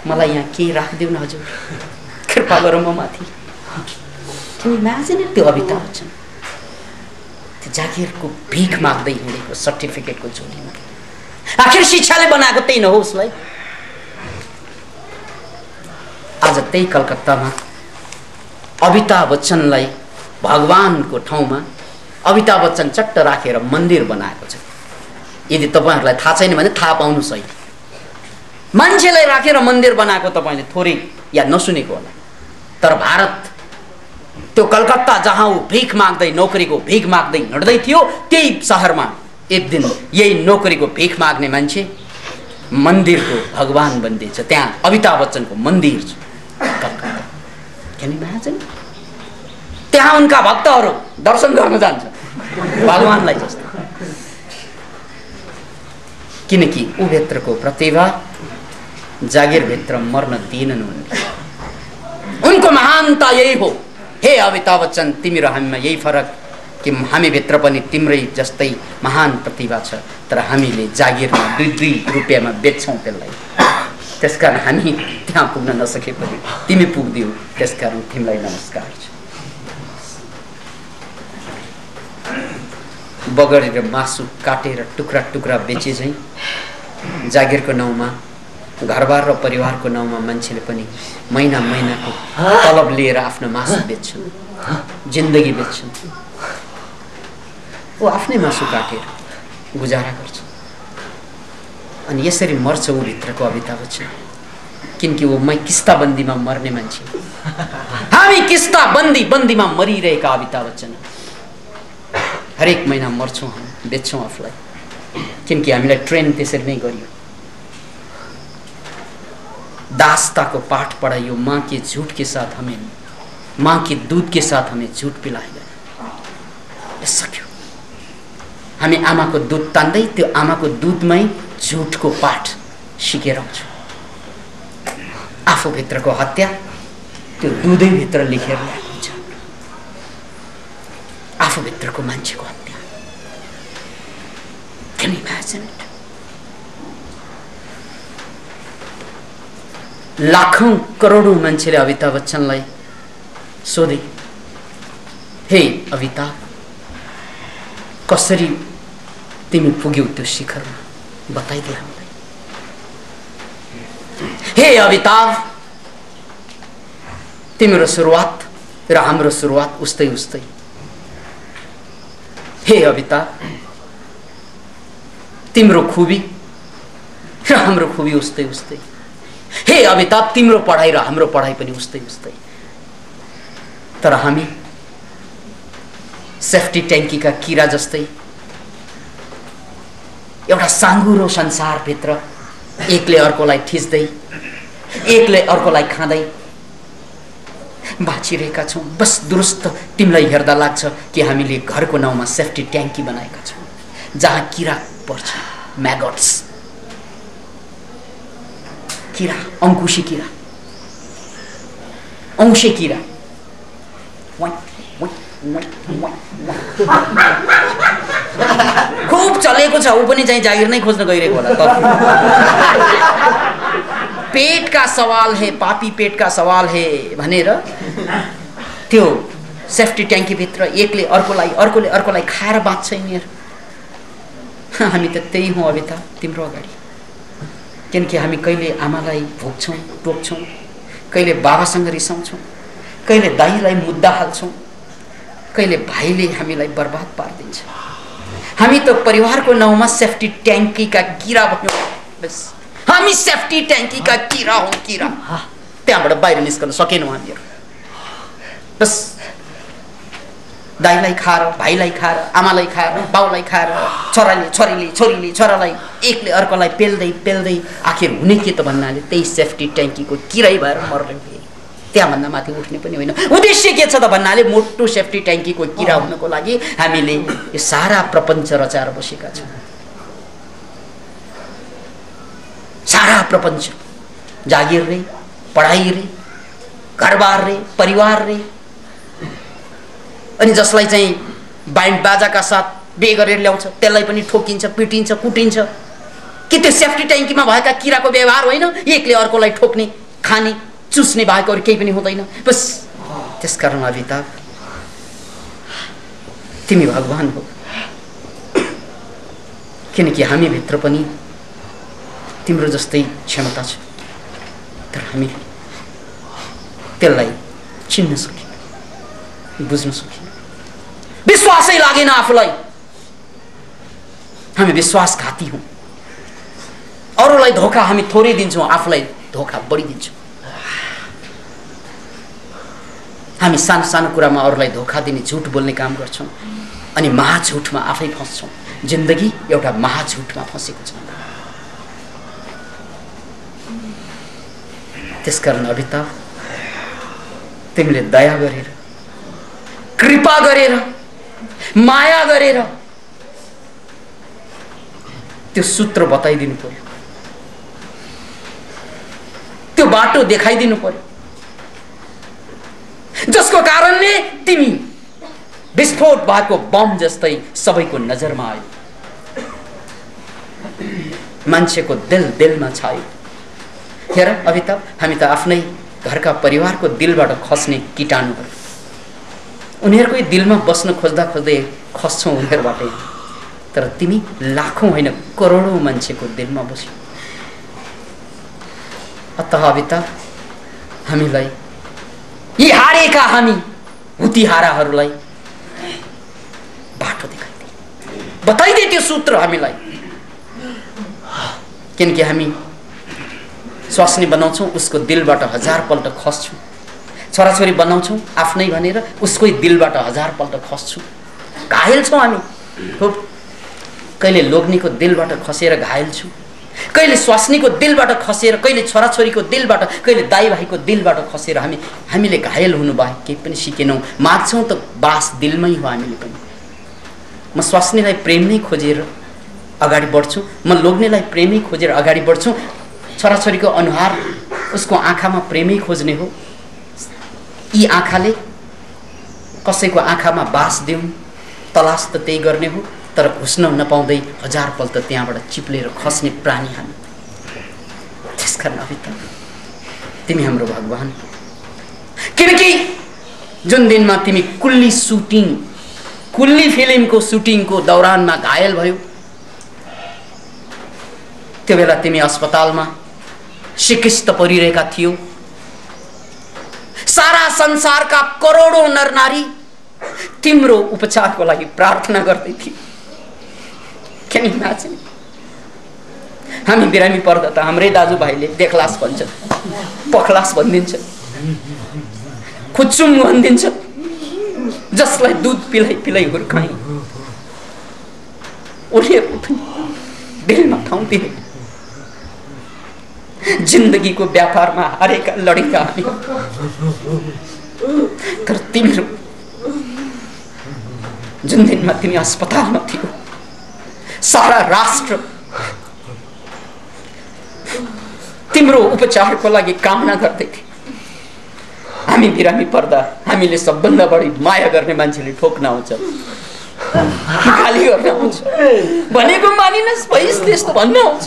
मलाई यहाँ के राखिदेऊ न हजुर, कृपा गरौँ म माथि। Can you imagine it? त्यो अमिताभ बच्चन त्यो जागिरको भिख माग्दै हिँडेको सर्टिफिकेटको झोलीमा। आखिर शिक्षाले बनाएको त्यही न हो उसलाई। आज त्यही कलकत्तामा अमिताभ बच्चनलाई भगवानको ठाउँमा अमिताभ बच्चन चट्ट राखेर मन्दिर बनाएको छ। यदि तपाईहरुलाई थाहा छैन भने थाहा पाउनु सही। मान्छेलाई राखेर मन्दिर बनाएको तपाईले थोरै या नसुनेको होला, तर भारत त्यो कलकत्ता जहाँ ऊ भिख माग्दै, नौकरीको भिख माग्दै हिँड्दै थियो, त्यही शहरमा एक दिन यही नौकरीको भिख माग्ने मान्छे मन्दिरको भगवान बन्दैछ। त्यहाँ अमिताभ बच्चनको मन्दिर छ कलकत्ता। Can you imagine? त्यहाँ उनका भक्तहरू दर्शन गर्न जान्छ भगवानलाई जस्तो, किनकि ऊ भित्रको प्रतिभा जागिरभित्र मर्न दिएनन् उनले। उनको महानता यही हो। हे अमिताभ बच्चन, तिमी र हामीमा यही फरक कि हामी भित्र पनि तिम्रै जस्तै महान प्रतिभा छ, तर हामीले जागिरमा 2-2 रुपियाँमा बेच्छौँ त्यसलाई। त्यसकारण हामी त्यहाँ पुग्न नसके पनि तिमी पुग्दियौ, त्यसकारण तिमीलाई नमस्कार छ। बगडेर मासु काटेर टुक्रा टुक्रा बेचे चाहिँ जागिरको नाउँमा, घरबार र परिवारको नाउँमा मान्छेले पनि महिना महिनाको तलब लिएर आफ्नो मासु बेच्छन्, जिन्दगी बेच्छन्। ऊ आफ्नै मासु काटेर गुजारा गर्छ अनि यसरी मर्छ ऊ भित्रको अमिताभ बच्चन, किनकि ऊ किस्ताबन्दीमा मर्ने मान्छे। हामी किस्ताबन्दीमा मरिरहेका अमिताभ बच्चन हरेक महिना मर्छौँ, हामी बेच्छौँ आफूलाई, किनकि हामीलाई ट्रेन त्यसरी नै गरियो। दास्ता को पाठ पढ़ाइयो, माँ के झूठ के साथ हमें, माँ के दूध के साथ हमें झूठ पिलाए गए। सक्यो हामी आमाको दूध तान्दै त्यो आमाको दूधमै झूठको पाठ सिकेर आउँछौँ। आफूभित्रको हत्या त्यो दुधै भित्र लेखेर ल्याएको हुन्छ। आफूभित्रको मान्छेको हत्या। Can you imagine it? लाखौं करोडौं मान्छेले अमिताभ बच्चनलाई सोधे, हे अमिताभ, कसरी तिमी पुग्यौ त्यो शिखरमा? बताइदिए हामीलाई। हे अमिताभ, तिम्रो सुरुवात र हाम्रो सुरुवात उस्तै उस्तै। हे अमिताभ, तिम्रो खुबी र हाम्रो खुबी उस्तै उस्तै। हे अमिताभ, तिम्रो पढाइ र हाम्रो पढाइ पनि उस्तै उस्तै। तर हामी सेफ्टी ट्याङ्कीका किरा जस्तै एउटा साँघुरो संसारभित्र एकले अर्कोलाई ठिच्दै, एकले अर्कोलाई खाँदै बाँचिरहेका छौँ। बस दुरुस्त तिमीलाई हेर्दा लाग्छ कि हामीले घरको नाउँमा सेफ्टी ट्याङ्की बनाएका छौँ, जहाँ किरा पर्छ, म्यागट्स, किरा, अंकुशी किरा, औंसे किरा। खूब चलेको छ, ऊ पनि चाहिँ जागिर नै खोज्न गइरहेको होला। पेट का सवाल है, पापी पेट का सवाल है भनेर त्यो सेफ्टी ट्याङ्की भित्र एकले अर्कोलाई, अर्कोले अर्कोलाई खाएर बाँच्छ यिनीहरू। हामी त त्यही हौँ अमिताभ, तिम्रो अगाडि। किनकि हामी कहिले आमालाई भोग्छौँ, टोक्छौँ, कहिले बाबासँग रिसाउँछौँ, कहिले दाइलाई मुद्दा हाल्छौँ, कहिले भाइले हामीलाई बर्बाद पारिदिन्छ। हामी त परिवारको नाउँमा सेफ्टी ट्याङ्कीका किरा भन्यौँ। बस हामी सेफ्टी ट्याङ्कीका किरा हौँ, किरा। त्यहाँबाट बाहिर निस्कन सकेनौँ हामीहरू। बस दाइलाई खाएर, भाइलाई खाएर, आमालाई खाएर, बाउलाई खाएर, छोराले छोरीले, छोरीले छोरालाई, एकले अर्कोलाई पेल्दै पेल्दै आखिर हुने के त भन्नाले त्यही सेफ्टी ट्याङ्कीको किरै भएर मर्ने। त्यहाँभन्दा माथि उठ्ने पनि होइन। उद्देश्य के छ त भन्नाले मोटो सेफ्टी ट्याङ्कीको किरा हुनको लागि हामीले यो सारा प्रपञ्च रचाएर बसेका छौँ। सारा प्रपञ्च, जागिर रे, पढाइ रे, घरबार रे, परिवार रे, अनि जसलाई चाहिँ बैंड बाजाका साथ बे गरेर ल्याउँछ त्यसलाई पनि ठोकिन्छ, पिटिन्छ, कुटिन्छ। के त्यो सेफ्टी ट्याङ्कीमा भएका किराको व्यवहार होइन? एकले अर्कोलाई ठोक्ने, खाने, चुस्ने बाहेक अरू केही पनि हुँदैन। बस त्यसकारण अमिताभ, तिमी भगवान हो, किनकि हामीभित्र पनि तिम्रो जस्तै क्षमता छ, तर हामी त्यसलाई चिन्न सकिन, बुझ्न सकिन। विश्वासै लागेन आफूलाई। हामी विश्वासघाती हौँ। अरूलाई धोका हामी थोरै दिन्छौँ, आफूलाई धोका बढी दिन्छौँ। हामी सानो सानो कुरामा अरूलाई धोका दिने, झुट बोल्ने काम गर्छौँ, अनि महाझुटमा आफै फस्छौँ। जिन्दगी एउटा महाझुटमा फसेको छ। त्यसकारण अमिताभ, तिमीले दया गरेर, कृपा गरेर, माया गरेर त्यो सूत्र बताइदिनु पर्यो, त्यो बाटो देखाइदिनु पर्यो, जसको कारणले तिमी विस्फोट भएको बम जस्तै सबैको नजरमा आयो, मान्छेको दिल दिलमा छायो। हेर अमिताभ, हामी त आफ्नै घरका परिवारको दिलबाट खस्ने कीटाणुहरू, उनीहरूकै दिलमा बस्न खोज्दा खोज्दै खस्छौँ उनीहरूबाटै। तर तिमी लाखौँ होइन करोडौँ मान्छेको दिलमा बस्यौ। अतः अमिताभ, हामीलाई यी हारेका हामी हुतिहाराहरूलाई बाटो देखाइदे, बताइदे त्यो सूत्र हामीलाई। किनकि हामी स्वास्नी बनाउँछौँ, उसको दिलबाट 1000 पल्ट खस्छौँ। छोराछोरी बनाउँछौँ आफ्नै भनेर उसकै दिलबाट 1000 पल्ट खस्छौँ। घायल छौँ हामी खूब। कहिले लोग्नीको दिलबाट खसेर घायल छौँ, कहिले स्वास्नीको दिलबाट खसेर, कहिले छोराछोरीको दिलबाट, कहिले दाइ भाइको दिलबाट खसेर हामीले घायल हुनु बाहेक केही पनि सिकेनौँ। माग्छौँ त बास दिलमै हो हामीले पनि। म स्वास्नीलाई प्रेम नै खोजेर अगाडि बढ्छु, म लोग्नेलाई प्रेमै खोजेर अगाडि बढ्छु। छोराछोरीको अनुहार, उसको आँखामा प्रेमै खोज्ने हो। यी आँखाले कसैको आँखामा बास दिउँ, तलास त त्यही गर्ने हो। तर घुस्न नपाउँदै 1000 पल्ट त्यहाँबाट चिप्लेर खस्ने प्राणी हामी। त्यसकारण अमिताभ, तिमी हाम्रो भगवान। किनकि जुन दिनमा तिमी कुल्ली फिल्मको सुटिङको दौरानमा घायल भयो, त्यो बेला तिमी अस्पतालमा सिकिस्त परिरहेका थियौ। सारा संसारका करोडौं नरनारी तिम्रो उपचारको लागि प्रार्थना गर्दै थिए। Can you imagine? हामी बिरामी पर्दा त हाम्रै दाजुभाइले देखलास भन्छ, पखलास भनिदिन्छ, खुच्चुम भनिदिन्छ, जसलाई दुध पिलाई पिलाई हुर्काई उनीहरू पनि दिलमा ठाउँ दिए। जिन्दगीको व्यापारमा हारेका लडेका हामी, तर तिम्रो जुन दिनमा तिमी अस्पतालमा थियौ, सारा राष्ट्र तिम्रो उपचारको लागि कामना गर्दै थिए। हामी बिरामी पर्दा हामीले सबभन्दा बढी माया गर्ने मान्छेले ठोक्न आउँछ, गाली गर्न आउँछ, भनेको मानिनस् भइस् त्यस्तो भन्न आउँछ।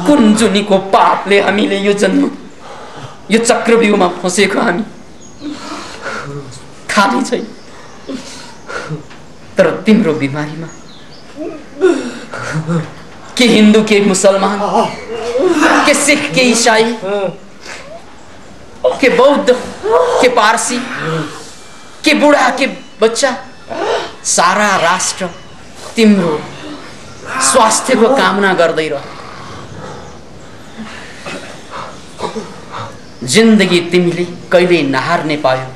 कुन जुनीको पापले हामीले यो जन्म यो चक्रव्यूहमा फसेको हामी थाहा नै छैन। तर तिम्रो बिमारीमा के हिन्दू के मुसलमान, के सिख के ईसाई, के बौद्ध के पारसी, के बुढा के बच्चा, सारा राष्ट्र तिम्रो स्वास्थ्यको कामना गर्दै रह्यो। जिन्दगी तिमीले कहिले नहार्ने पायौ,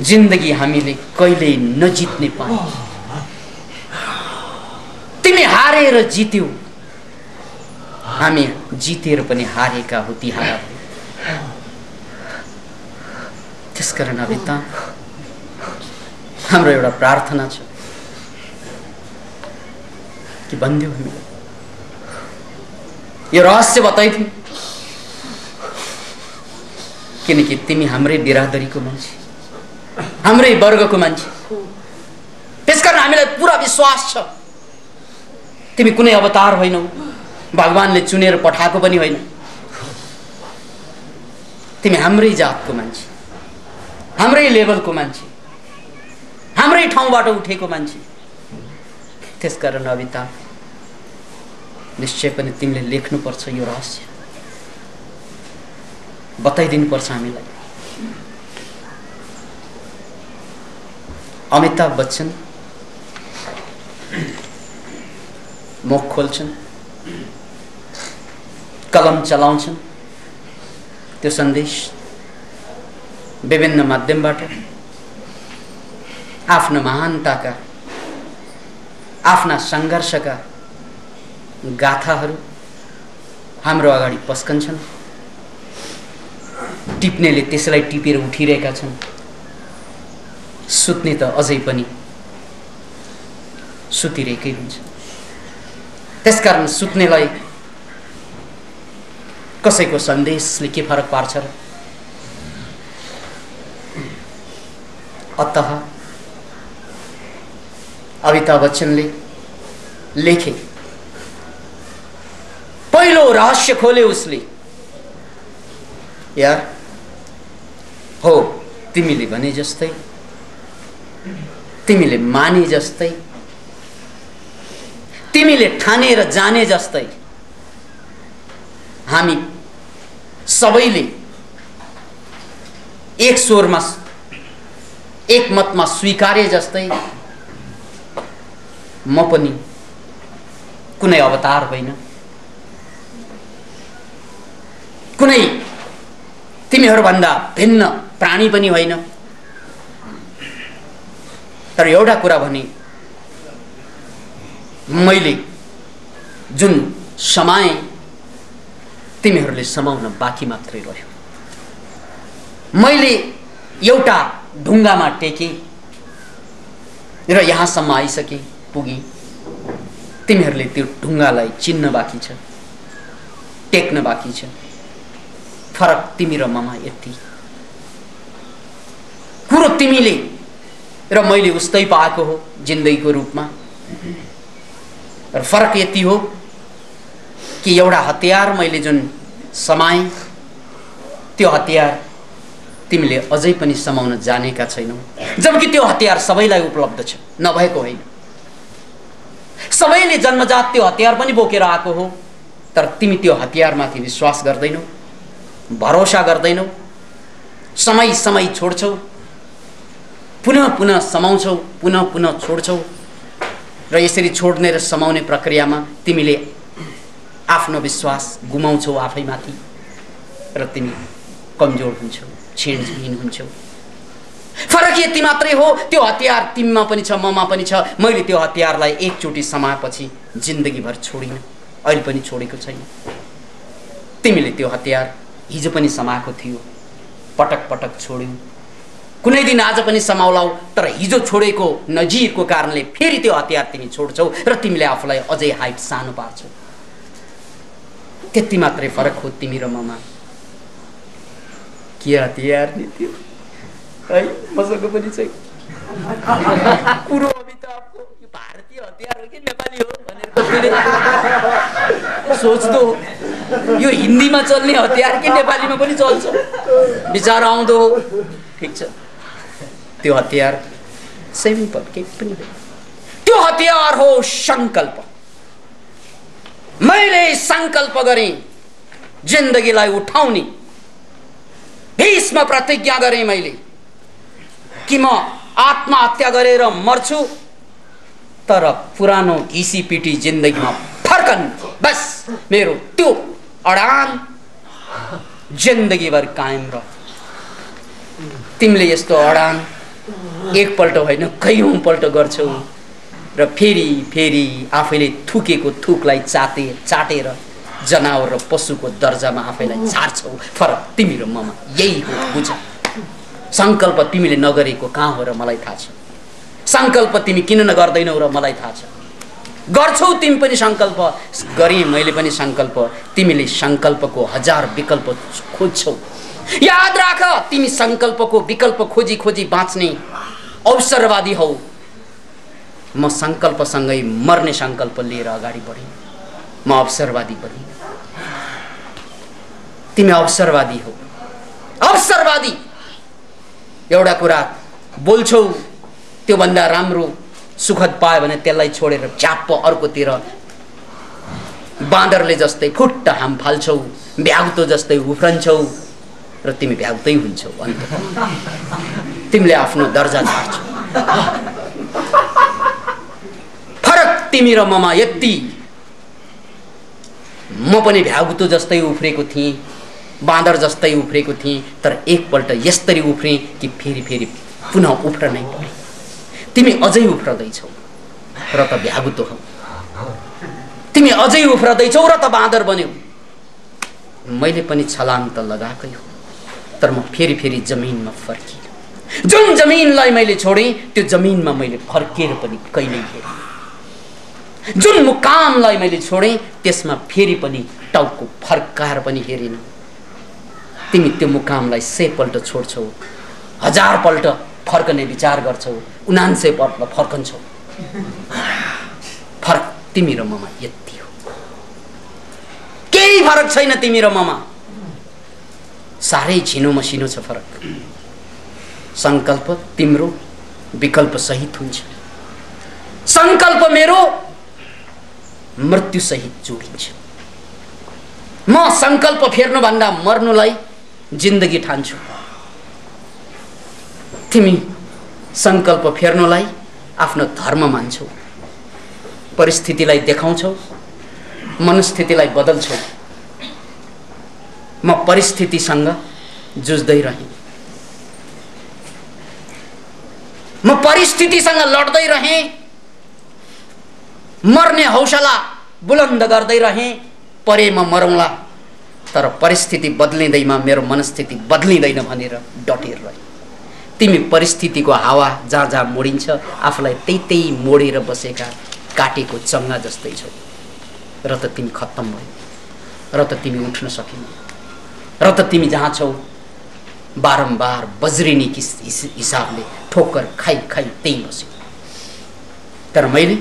जिन्दगी हामीले कहिले नजित्ने पायौ। तिमी हारेर जित्यौ, हामी जितेर पनि हारेका हो तिहारा। त्यसकारण अभिता हाम्रो एउटा प्रार्थना छ कि भन्दियो हामीलाई यो रहस्य बताइदिनु, किनकि तिमी हाम्रै बिरादरीको मान्छे, हाम्रै वर्गको मान्छे। त्यसकारण हामीलाई पुरा विश्वास छ तिमी कुनै अवतार होइनौ, भगवानले चुनेर पठाएको पनि होइन। तिमी हाम्रै जातको मान्छे, हाम्रै लेभलको मान्छे, हाम्रै ठाउँबाट उठेको मान्छे। त्यसकारण अभिता निश्चय पनि तिमीले लेख्नुपर्छ, यो रहस्य बताइदिनुपर्छ हामीलाई। अमिताभ बच्चन मुख खोल्छन्, कलम चलाउँछन्, त्यो सन्देश विभिन्न माध्यमबाट आफ्ना महानताका, आफ्ना सङ्घर्षका गाथाहरू हाम्रो अगाडि पस्कन्छन्। टिप्नेले त्यसलाई टिपेर उठिरहेका छन्, सुत्ने त अझै पनि सुतिरहेकै हुन्छ। त्यसकारण सुत्नेलाई कसैको सन्देशले के फरक पार्छ र? अतः अमिताभ बच्चनले लेखे, पहिलो रहस्य खोले उसले, यार हो तिमीले भने जस्तै, तिमीले माने जस्तै, तिमीले ठानेर जाने जस्तै, हामी सबैले एक स्वरमा एक मतमा स्वीकारे जस्तै म पनि कुनै अवतार होइन, कुनै तिमीहरूभन्दा भिन्न प्राणी पनि होइन। तर एउटा कुरा भने, मैले जुन समाए तिमीहरूले समाउन बाँकी मात्रै रह्यो। मैले एउटा ढुङ्गामा टेके र यहाँसम्म आइसके पुगे, तिमीहरूले त्यो ढुङ्गालाई चिन्न बाँकी छ, टेक्न बाँकी छ। फरक तिमी र ममा यति कुरो तिमीले र मैले उस्तै पाएको हो जिन्दगीको रूपमा। र फरक यति हो कि एउटा हतियार मैले जुन समाए, त्यो हतियार तिमीले अझै पनि समाउन जानेका छैनौ, जबकि त्यो हतियार सबैलाई उपलब्ध छ, नभएको होइन। सबैले जन्मजात त्यो हतियार पनि बोकेर आएको हो, तर तिमी त्यो हतियारमाथि विश्वास गर्दैनौ, भरोसा गर्दैनौ, समय समय छोड्छौ, पुनः पुनः समाउँछौ, पुनः पुनः छोड्छौ, र यसरी छोड्ने र समाउने प्रक्रियामा तिमीले आफ्नो विश्वास गुमाउँछौ आफैमाथि र तिमी कमजोर हुन्छौ, क्षीणहीन हुन्छौ। फरक यति मात्रै हो, त्यो हतियार तिमीमा पनि छ, ममा पनि छ। मैले त्यो हतियारलाई एकचोटि समाएपछि जिन्दगीभर छोडिनँ, अहिले पनि छोडेको छैन। तिमीले त्यो हतियार हिजो पनि समाएको थियो, पटक पटक छोड्यौ, कुनै दिन आज पनि समाउलाउ, तर हिजो छोडेको नजिरको कारणले फेरि त्यो हतियार तिमी छोड्छौ र तिमीले आफूलाई अझै हाइट सानो पार्छौ। त्यति मात्रै फरक हो तिमी र ममा। के हतियार नि त्यो है, मसँग पनि चाहिँ कुरो अमिताभको यो भारतीय हतियार हो कि नेपाली हो भनेर कसैले सोच्दो, यो हिन्दीमा चल्ने हतियार कि नेपालीमा पनि चल्छ विचार आउँदो। ठिक छ, त्यो हतियार सिम्पल केही पनि होइन, त्यो हतियार हो संकल्प। मैले संकल्प गरेँ जिन्दगीलाई उठाउने, भीष्म प्रतिज्ञा गरेँ मैले कि म आत्महत्या गरेर मर्छु, तर पुरानो घिसीपिटी जिन्दगीमा फर्कन। बस मेरो त्यो अडान जिन्दगीभर कायम रह। तिमीले यस्तो अडान एकपल्ट होइन कयौँपल्ट गर्छौ र फेरि फेरि आफैले थुकेको थुकलाई चाटेर जनावर र पशुको दर्जामा आफैलाई झार्छौ। फरक तिमी र ममा यही हो, बुझ। संकल्प तिमीले नगरेको कहाँ हो र मलाई थाहा छ। संकल्प तिमी किन नगर्दैनौ र मलाई थाहा छ। गर्छौ तिमी पनि संकल्प, गरेँ मैले पनि संकल्प। तिमीले संकल्पको हजार विकल्प खोज्छौ। याद राख, तिमी संकल्पको विकल्प खोजी खोजी बाँच्ने अवसरवादी हौ। म संकल्पसँगै मर्ने संकल्प लिएर अगाडि बढेँ। म अवसरवादी बनेँ, तिमी अवसरवादी हौ। अवसरवादी एउटा कुरा बोल्छौ, त्योभन्दा राम्रो सुखद पायो भने त्यसलाई छोडेर झ्याप्प अर्कोतिर बाँदरले जस्तै खुट्टा हाम फाल्छौ, भ्याउतो जस्तै उफ्रन्छौ र तिमी भ्याउतै हुन्छौ। अन्त तिमीले आफ्नो दर्जा झार्छौ। फरक तिमी र ममा यति, म पनि भ्याउतो जस्तै उफ्रेको थिएँ, बाँदर जस्तै उफ्रेको थिएँ, तर एकपल्ट यसरी उफ्रेँ कि फेरि फेरि पुनः उफ्रनै पर्यो। तिमी अझै उफ्रदैछौ र त भ्याउतो हौ। तिमी अझै उफ्रदैछौ र त बाँदर बन्यौ। मैले पनि छलाङ त लगाएकै हो, तर म फेरि फेरि जमिनमा फर्किएँ। जुन जमिनलाई मैले छोडेँ त्यो जमिनमा मैले फर्केर पनि कहिल्यै हेरेँ। जुन मुकामलाई मैले छोडेँ त्यसमा फेरि पनि टाउको फर्काएर पनि हेरिन। तिमी त्यो मुकामलाई 100 पल्ट छोड्छौ, 1000 पल्ट फर्कने विचार गर्छौ, 99 पल्ट फर्कन्छौ। फरक तिमी र ममा यति हो, केही फरक छैन तिमी र ममा। साह्रै झिनो मसिनो छ फरक। संकल्प तिम्रो विकल्प सहित हुन्छ, संकल्प मेरो मृत्यु सहित जोडिन्छ। म संकल्प फेर्नुभन्दा मर्नुलाई जिन्दगी ठान्छु। तिमी संकल्प फेर्नुलाई आफ्नो धर्म मान्छौ, परिस्थितिलाई देखाउँछौ, मनस्थितिलाई बदल्छौ। म परिस्थितिसँग जुझ्दै रहेँ, म परिस्थितिसँग लड्दै रहेँ, मर्ने हौसला बुलन्द गर्दै रहेँ। परे म मरौँला, तर परिस्थिति बदलिँदैमा मेरो मनस्थिति बदलिँदैन भनेर डटेर रहेँ। तिमी परिस्थितिको हावा जहाँ जहाँ मोडिन्छ आफूलाई त्यही मोडेर बसेका काटेको चङ्गा जस्तै छौ। र त तिमी खत्तम भयो, र त तिमी उठ्न सकिन, र त तिमी जहाँ छौ बारम्बार बज्रिनी हिसाबले ठोक्कर खाई खाई त्यही बस्यो। तर मैले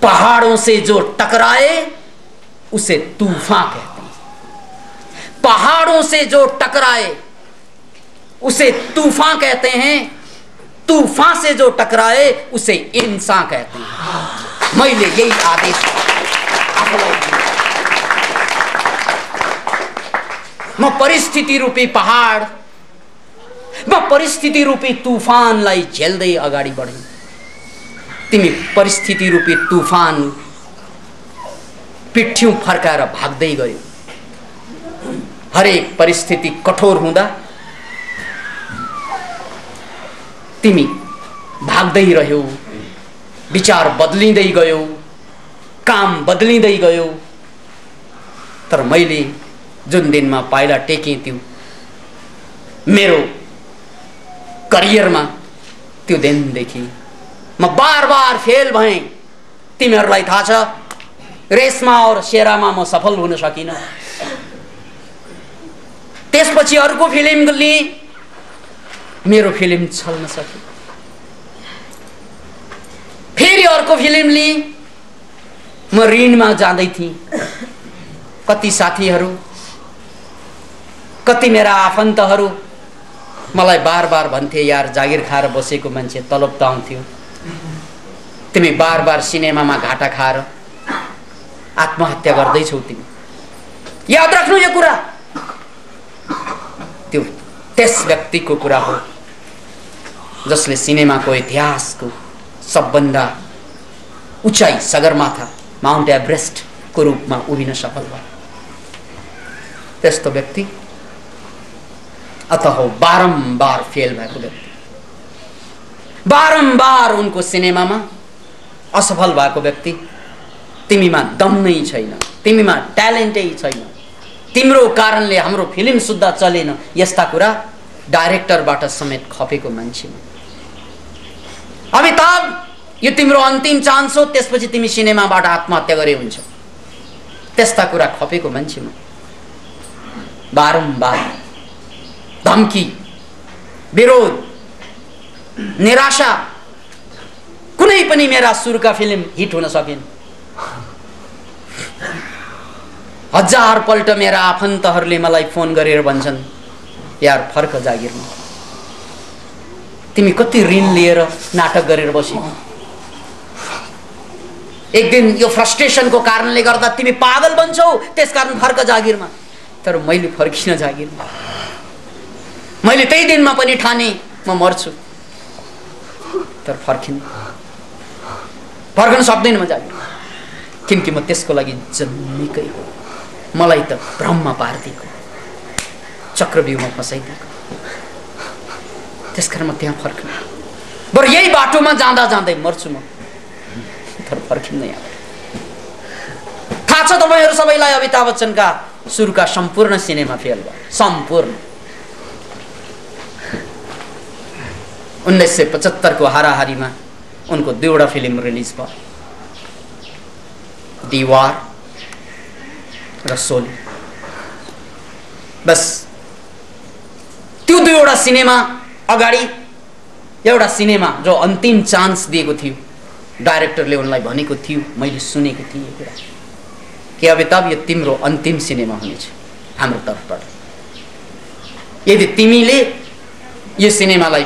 पहाड़ों से जो टकराए उसे तूफान कहते हैं। पहाड़ों से जो टकराए उसे तूफान कहते हैं, तूफान से जो टकराए उसे इंसान कहते हैं। मैले यही आदेश आफूलाई म परिस्थिति रूपी पहाड, म परिस्थिति रूपी तूफानलाई झेल्दै अगाडि बढेँ। तिमी परिस्थिति रूपी तूफान पिठ्यौं फर्काएर भाग्दै गयो। हरेक परिस्थिति कठोर हुँदा तिमी भाग्दै रह्यौ, विचार बदलिँदै गयो, काम बदलिँदै गयो। तर मैले जुन दिनमा पाइला टेकेँ त्यो मेरो करियरमा, त्यो दिनदेखि म बार बार फेल भएँ। तिमीहरूलाई थाहा छ, रेसमा और शेरामा म सफल हुन सकिनँ। त्यसपछि अर्को फिल्म लिएँ, मेरो फिल्म चल्न सक्यो। फेरि अर्को फिल्म लिएँ, म ऋणमा जाँदै थिएँ। कति साथीहरू, कति मेरा आफन्तहरू मलाई बार बार भन्थे, यार जागिर खाएर बसेको मान्छे तलब त आउँथ्यो, तिमी बार बार सिनेमामा घाटा खाएर आत्महत्या गर्दैछौ। तिमी याद राख्नु यो कुरा। त्यो त्यस व्यक्तिको कुरा हो जसले सिनेमाको इतिहासको सबभन्दा उचाइ सगरमाथा माउन्ट एभरेस्टको रूपमा उभिन सफल भयो। त्यस्तो व्यक्ति अतः बारम्बार फेल भएको व्यक्ति, बारम्बार उनको सिनेमामा असफल भएको व्यक्ति। तिमीमा दम नै छैन, तिमीमा ट्यालेन्टै छैन, तिम्रो कारणले हाम्रो फिल्म सुद्धा चलेन, यस्ता कुरा डाइरेक्टरबाट समेत खपेको मान्छेमा। अमिताभ, यो तिम्रो अन्तिम चान्स हो, त्यसपछि तिमी सिनेमाबाट आत्महत्या गरे हुन्छ, त्यस्ता कुरा खपेको मान्छेमा बारम्बार धम्की, विरोध, निराशा। कुनै पनि मेरा सुरुका फिल्म हिट हुन सकेन। हजारपल्ट मेरा आफन्तहरूले मलाई फोन गरेर भन्छन्, यार फर्क जागिरमा, तिमी कति ऋण लिएर नाटक गरेर बस्यौ, एक दिन यो फ्रस्ट्रेसनको कारणले गर्दा तिमी पागल बन्छौ, त्यसकारण फर्क जागिरमा। तर मैले फर्किन जागिरमा। मैले त्यही दिनमा पनि ठाने म मर्छु, तर फर्किन सक्दैन म जागिर, किनकि म त्यसको लागि जन्मेकै हो। मलाई त भ्रममा पारिदिएको, चक्रव्यूहमा फसाइदिएको, त्यसकारण म त्यहाँ फर्किन। बरु यही बाटोमा जाँदा जाँदै मर्छु म, तर फर्किन्न यहाँ। थाहा छ तपाईँहरू सबैलाई, अमिताभ बच्चनका सुरुका सम्पूर्ण सिनेमा फेल भयो, सम्पूर्ण। 1975 को हाराहारीमा उनको दुईवटा फिल्म रिलिज भयो, दीवार र शोले। बस त्यो दुईवटा सिनेमा अगाडि एउटा सिनेमा जो अन्तिम चान्स दिएको थियो, डाइरेक्टरले उनलाई भनेको थियो, मैले सुनेको थिएँ कुरा, कि अमिताभ यो तिम्रो अन्तिम सिनेमा हुनेछ हाम्रो तर्फबाट। यदि तिमीले यो सिनेमालाई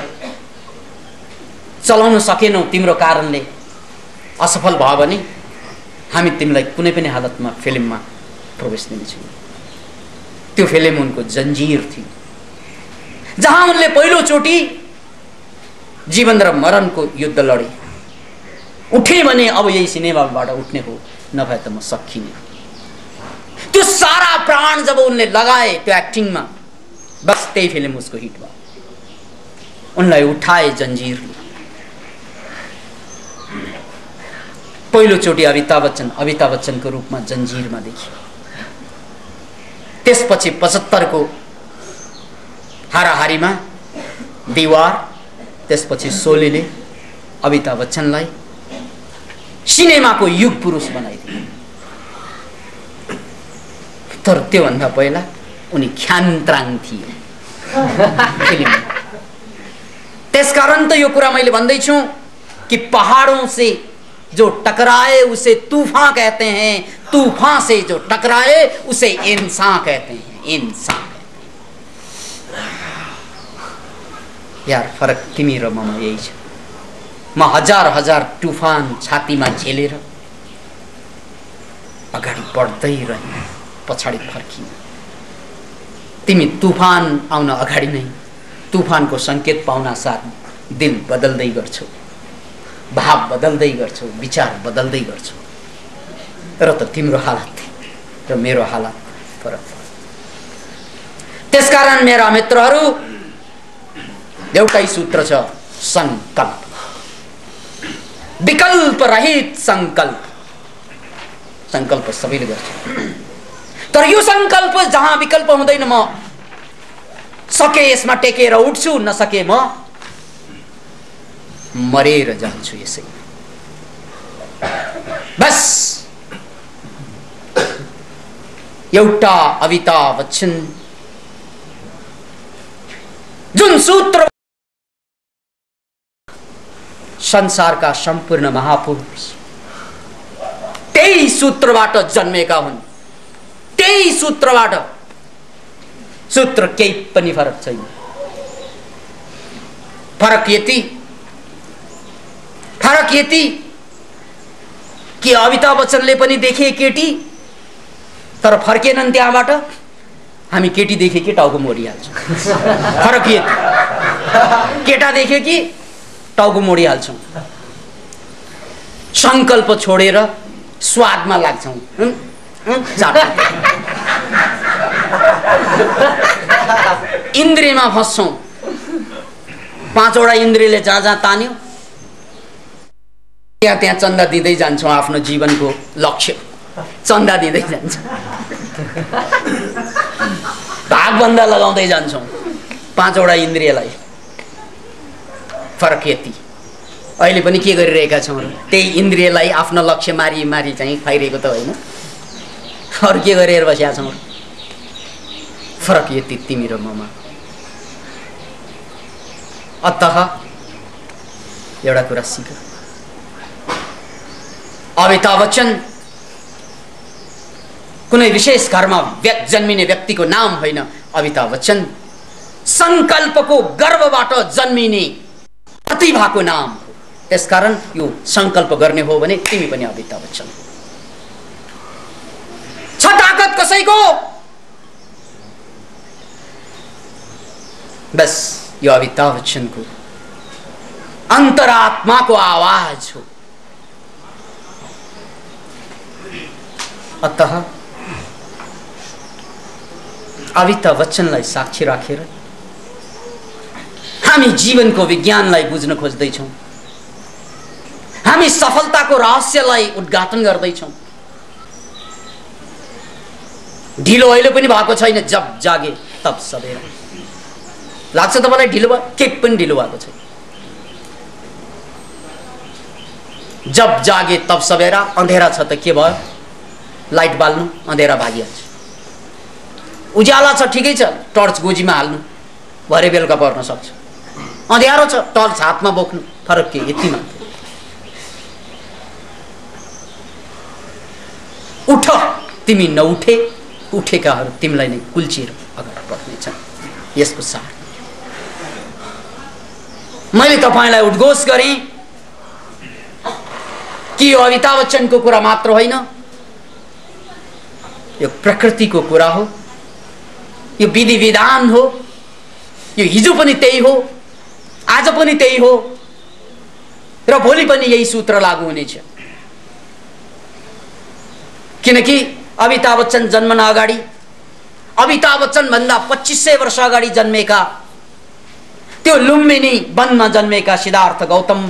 चलाउन सकेनौ, तिम्रो कारणले असफल भयो भने हामी तिमीलाई कुनै पनि हालतमा फिल्ममा प्रवेश दिनेछौँ। त्यो फिल्म उनको जन्जिर थियो, जहाँ उनले पहिलोचोटि जीवन र मरणको युद्ध लडे। उठे भने अब यही सिनेमाबाट उठ्ने हो, नभए त म सकिने। त्यो सारा प्राण जब उनले लगाए त्यो एक्टिङमा, बस त्यही फिल्म उसको हिट भयो। उनलाई उठाए जन्जिरले। पहिलोचोटि अमिताभ बच्चनको रूपमा जन्जिरमा देखियो। त्यसपछि 75 को हाराहारीमा दीवार, त्यसपछि शोलेले अमिताभ बच्चनलाई सिनेमाको युग पुरुष बनाइदियो। तर त्योभन्दा पहिला उनी ख्यान्त्राङ थिए फिल्ममा। त्यसकारण त यो कुरा मैले भन्दैछु कि पहाड़ों से जो टकराए उसे तूफान कहते हैं, तूफान से जो टकराए उसे इंसान कहते हैं, इंसान कहते हैं। यार फरक तिमी र ममा यही छ। म हजार हजार तूफान छातीमा झेलेर अगाडि बढ्दै रह्यौ, पछाडि फर्किन। तिमी तुफान आउन अगाडि नै तुफानको संकेत पाउन साथ दिल बदल्दै गर्छौ, भाव बदल्दै गर्छौ, विचार बदल्दै गर्छौ। र त तिम्रो हालत र मेरो हालत फरक छ। त्यसकारण मेरा मित्रहरू, एउटै सूत्र छ, संकल्प, विकल्प रहित संकल्प। संकल्प सबैले गर्छ, तर यो संकल्प जहाँ विकल्प हुँदैन, म सके यसमा टेकेर उठ्छु, नसके म मरेर जान्छु यसै। बस एउटा अमिताभ बच्चन जुन सूत्र संसारका सम्पूर्ण महापुरुष त्यही सूत्रबाट जन्मेका हुन्, त्यही सूत्रबाट। सूत्र केही पनि फरक छैन। फरक यति कि अमिताभ बच्चनले पनि देखे केटी, तर फर्केनन् त्यहाँबाट। हामी केटी देखे कि टाउको मोडिहाल्छौँ। फरक यति, केटा देखे कि टाउको मोडिहाल्छौँ। संकल्प छोडेर स्वादमा लाग्छौँ, इन्द्रियमा फस्छौँ। 5वटा इन्द्रियले जहाँ जहाँ तान्यो त्यहाँ त्यहाँ चन्दा दिँदै जान्छौँ। आफ्नो जीवनको लक्ष्य चन्दा दिँदै जान्छौँ, भागबन्दा लगाउँदै जान्छौँ 5वटा इन्द्रियलाई। फरक यति, अहिले पनि के गरिरहेका छौँ, त्यही इन्द्रियलाई आफ्नो लक्ष्य मारी मारी चाहिँ खाइरहेको त होइन, अरू के गरेर बसेका छौँ। फरक यति तिमी र ममा। अतः एउटा कुरा सिक, अमिताभ बच्चन कुनै विशेष घरमा जन्मिने व्यक्तिको नाम होइन। अमिताभ बच्चन संकल्पको गर्वबाट जन्मिने प्रतिभाको नाम हो। त्यसकारण यो संकल्प गर्ने हो भने तिमी पनि अमिताभ बच्चन छ। ताकत कसैको, बस यो अमिताभ बच्चनको अन्तरात्माको आवाज हो। अतः अमिताभ बच्चनलाई साक्षी राखेर हामी जीवनको विज्ञानलाई बुझ्न खोज्दैछौँ, हामी सफलताको रहस्यलाई उद्घाटन गर्दैछौँ। ढिलो अहिले पनि भएको छैन। जब जागे तब सबेरा। लाग्छ तपाईँलाई ढिलो भयो? केही पनि ढिलो भएको छैन। जब जागे तब सबेरा। अँधेरा छ त के भयो, लाइट बाल्नु, अँधेरा भागिहाल्छ। उज्याला छ ठिकै छ, टर्च गोजीमा हाल्नु, भरे बेलुका पर्न सक्छ। अँध्यारो छ, टर्च हातमा बोक्नु, फरक के यति मात्र। उठ, तिमी नउठे उठेकाहरू तिमीलाई नै कुल्चिएर अगाडि बढ्नेछन्। यसको सार मैले तपाईलाई उद्घोष गरेँ कि यो अमिताभ बच्चनको कुरा मात्र होइन, यो प्रकृतिको कुरा हो, यो विधि विधान हो। यो हिजो पनि त्यही हो, आज पनि त्यही हो र भोलि पनि यही सूत्र लागू हुनेछ। किनकि अमिताभ बच्चन जन्मन अगाडि, अमिताभ बच्चन भन्दा 2500 वर्ष अगाडि जन्मेका, त्यो लुम्बिनी वनमा जन्मेका सिद्धार्थ गौतम,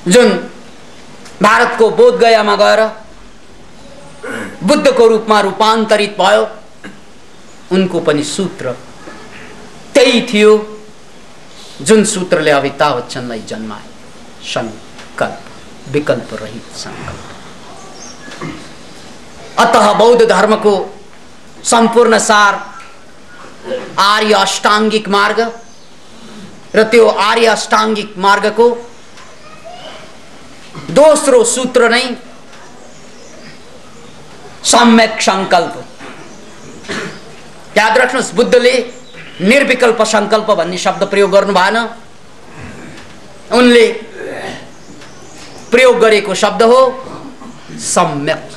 जुन भारतको बोधगयामा गएर बुद्धको रूपमा रूपान्तरित भयो, उनको पनि सूत्र त्यही थियो जुन सूत्रले अमिताभ बच्चनलाई जन्माए। संकल्प, विकल्प रहित संकल्प। अतः बौद्ध धर्मको सम्पूर्ण सार आर्य अष्टाङ्गिक मार्ग र त्यो आर्य अष्टाङ्गिक मार्गको दोस्रो सूत्र नै सम्यक संकल्प। याद राख्नुहोस्, बुद्धले निर्विकल्प संकल्प भन्ने शब्द प्रयोग गर्नु भएन। उनले प्रयोग गरेको शब्द हो सम्यक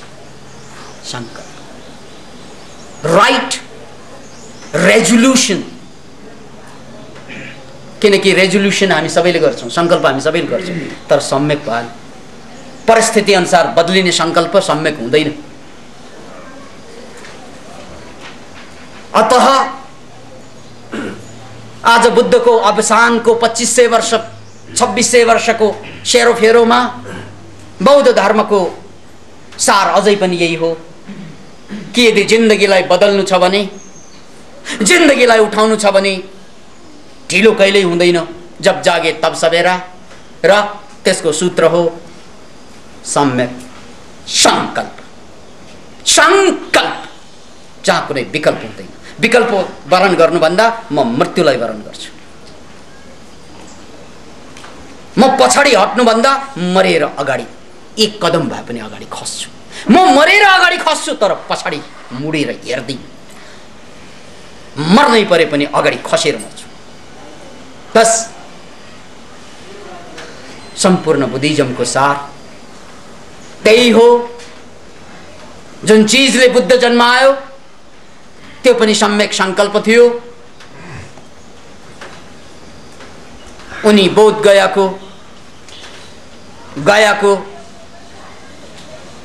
संकल्प, राइट रेजोल्युसन। किनकि रेजोल्युसन हामी सबैले गर्छौं, संकल्प हामी सबैले गर्छौं, तर सम्यक भएन। परिस्थिति अनुसार बदलिने संकल्प सम्यक हुँदैन। अतः आज बुद्धको अवसानको 2500 वर्ष 2600 वर्षको सेरोफेरोमा बौद्ध धर्मको सार अझै पनि यही हो कि यदि जिन्दगीलाई बदल्नु छ भने, जिन्दगीलाई उठाउनु छ भने ढिलो कहिल्यै हुँदैन, जब जागे तब सवेरा। र त्यसको सूत्र हो सम्यक संकल्प। संकल्प जहाँ कुनै विकल्प हुँदैन। विकल्प वरण गर्नुभन्दा म मृत्युलाई वरण गर्छु। म पछाडि हट्नुभन्दा मरेर अगाडि एक कदम भए पनि अगाडि खस्छु। म मरेर अगाडि खस्छु तर पछाडि मुडेर हेर्दै, मर्नै परे पनि अगाडि खसेर मर्छु। बस सम्पूर्ण बुद्धिज्मको सार त्यही हो। जुन चीजले बुद्ध जन्मायो त्यो पनि सम्यक संकल्प थियो। उनी बोध गयाको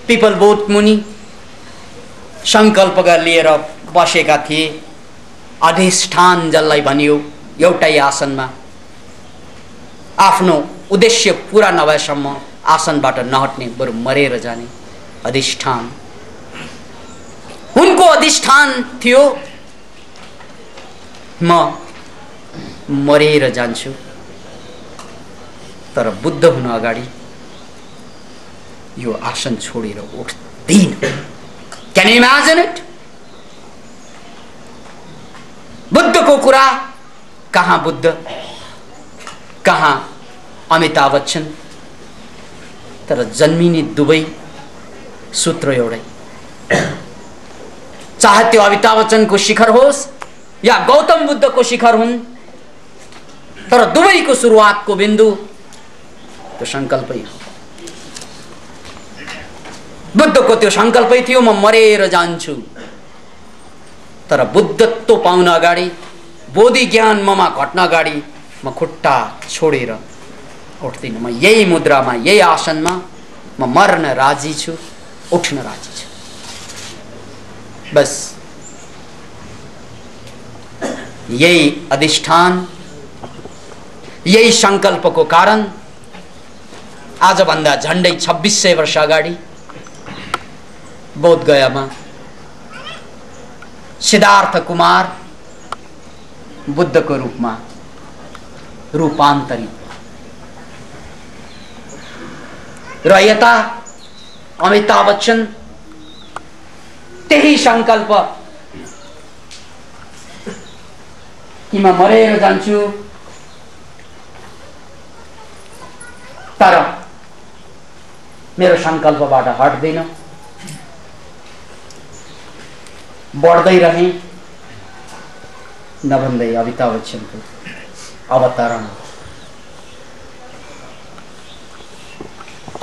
पिपल बोट मुनि संकल्प लिएर बसेका थिए। अधिष्ठान जसलाई भनियो एउटै आसनमा, आफ्नो उद्देश्य पूरा नभएसम्म आसनबाट नहट्ने, बरु मरेर जाने अधिष्ठान। उनको अधिष्ठान थियो म मरेर जान्छु, तर बुद्ध हुन अगाडि यो आसन छोडेर उठ्दिन। Can you imagine it? बुद्धको कुरा कहाँ बुद्ध, कहाँ अमिताभ बच्चन, तर जन्मिने दुवै सूत्र एउटै। चाहे त्यो अमिताभ बच्चनको शिखर होस् या गौतम बुद्धको शिखर हुन्, तर दुवैको सुरुवातको बिन्दु त्यो संकल्पै हो। बुद्धको त्यो संकल्पै थियो म मरेर जान्छु, तर बुद्धत्व पाउन अगाडि, बोधि ज्ञान ममा घट्न अगाडि म खुट्टा छोडेर उठ्दिन। म यही मुद्रामा, यही आसनमा म मर्न राजी छु, उठ्न राजी छु। बस यही अधिष्ठान, यही संकल्पको कारण आज भन्दा झन्डै 2600 वर्ष अगाडि बोध गयामा सिद्धार्थ कुमार बुद्धको रूपमा रूपान्तरित, र यता अमिताभ बच्चन त्यही संकल्प कि म मरेर जान्छु, तर मेरो संकल्पबाट हट्दैन, बढ्दै रहे, नभन्दै अमिताभ बच्चनको अवतरण।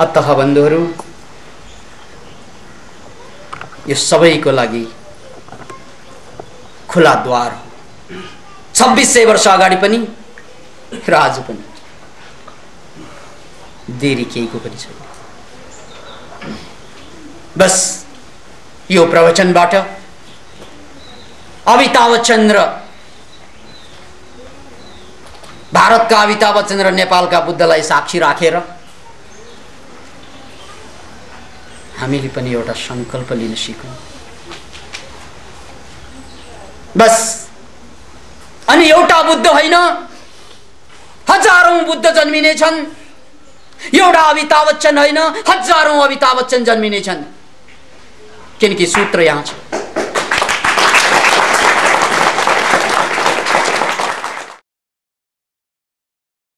अतः बन्धुहरू, यो सबैको लागि खुला द्वार हो। 2600 वर्ष अगाडि पनि र आज पनि देरी केहीको पनि छैन। बस यो प्रवचनबाट अमिताभ बच्चन र भारतका अमिताभ बच्चन र नेपालका बुद्धलाई साक्षी राखेर हामीले पनि एउटा संकल्प लिन सिकौं। बस, अनि एउटा बुद्ध होइन, हजारौं बुद्ध जन्मिने छन्। एउटा अमिताभ बच्चन होइन, हजारौं अमिताभ बच्चन जन्मिने छन्। किनकि सूत्र यहाँ छ।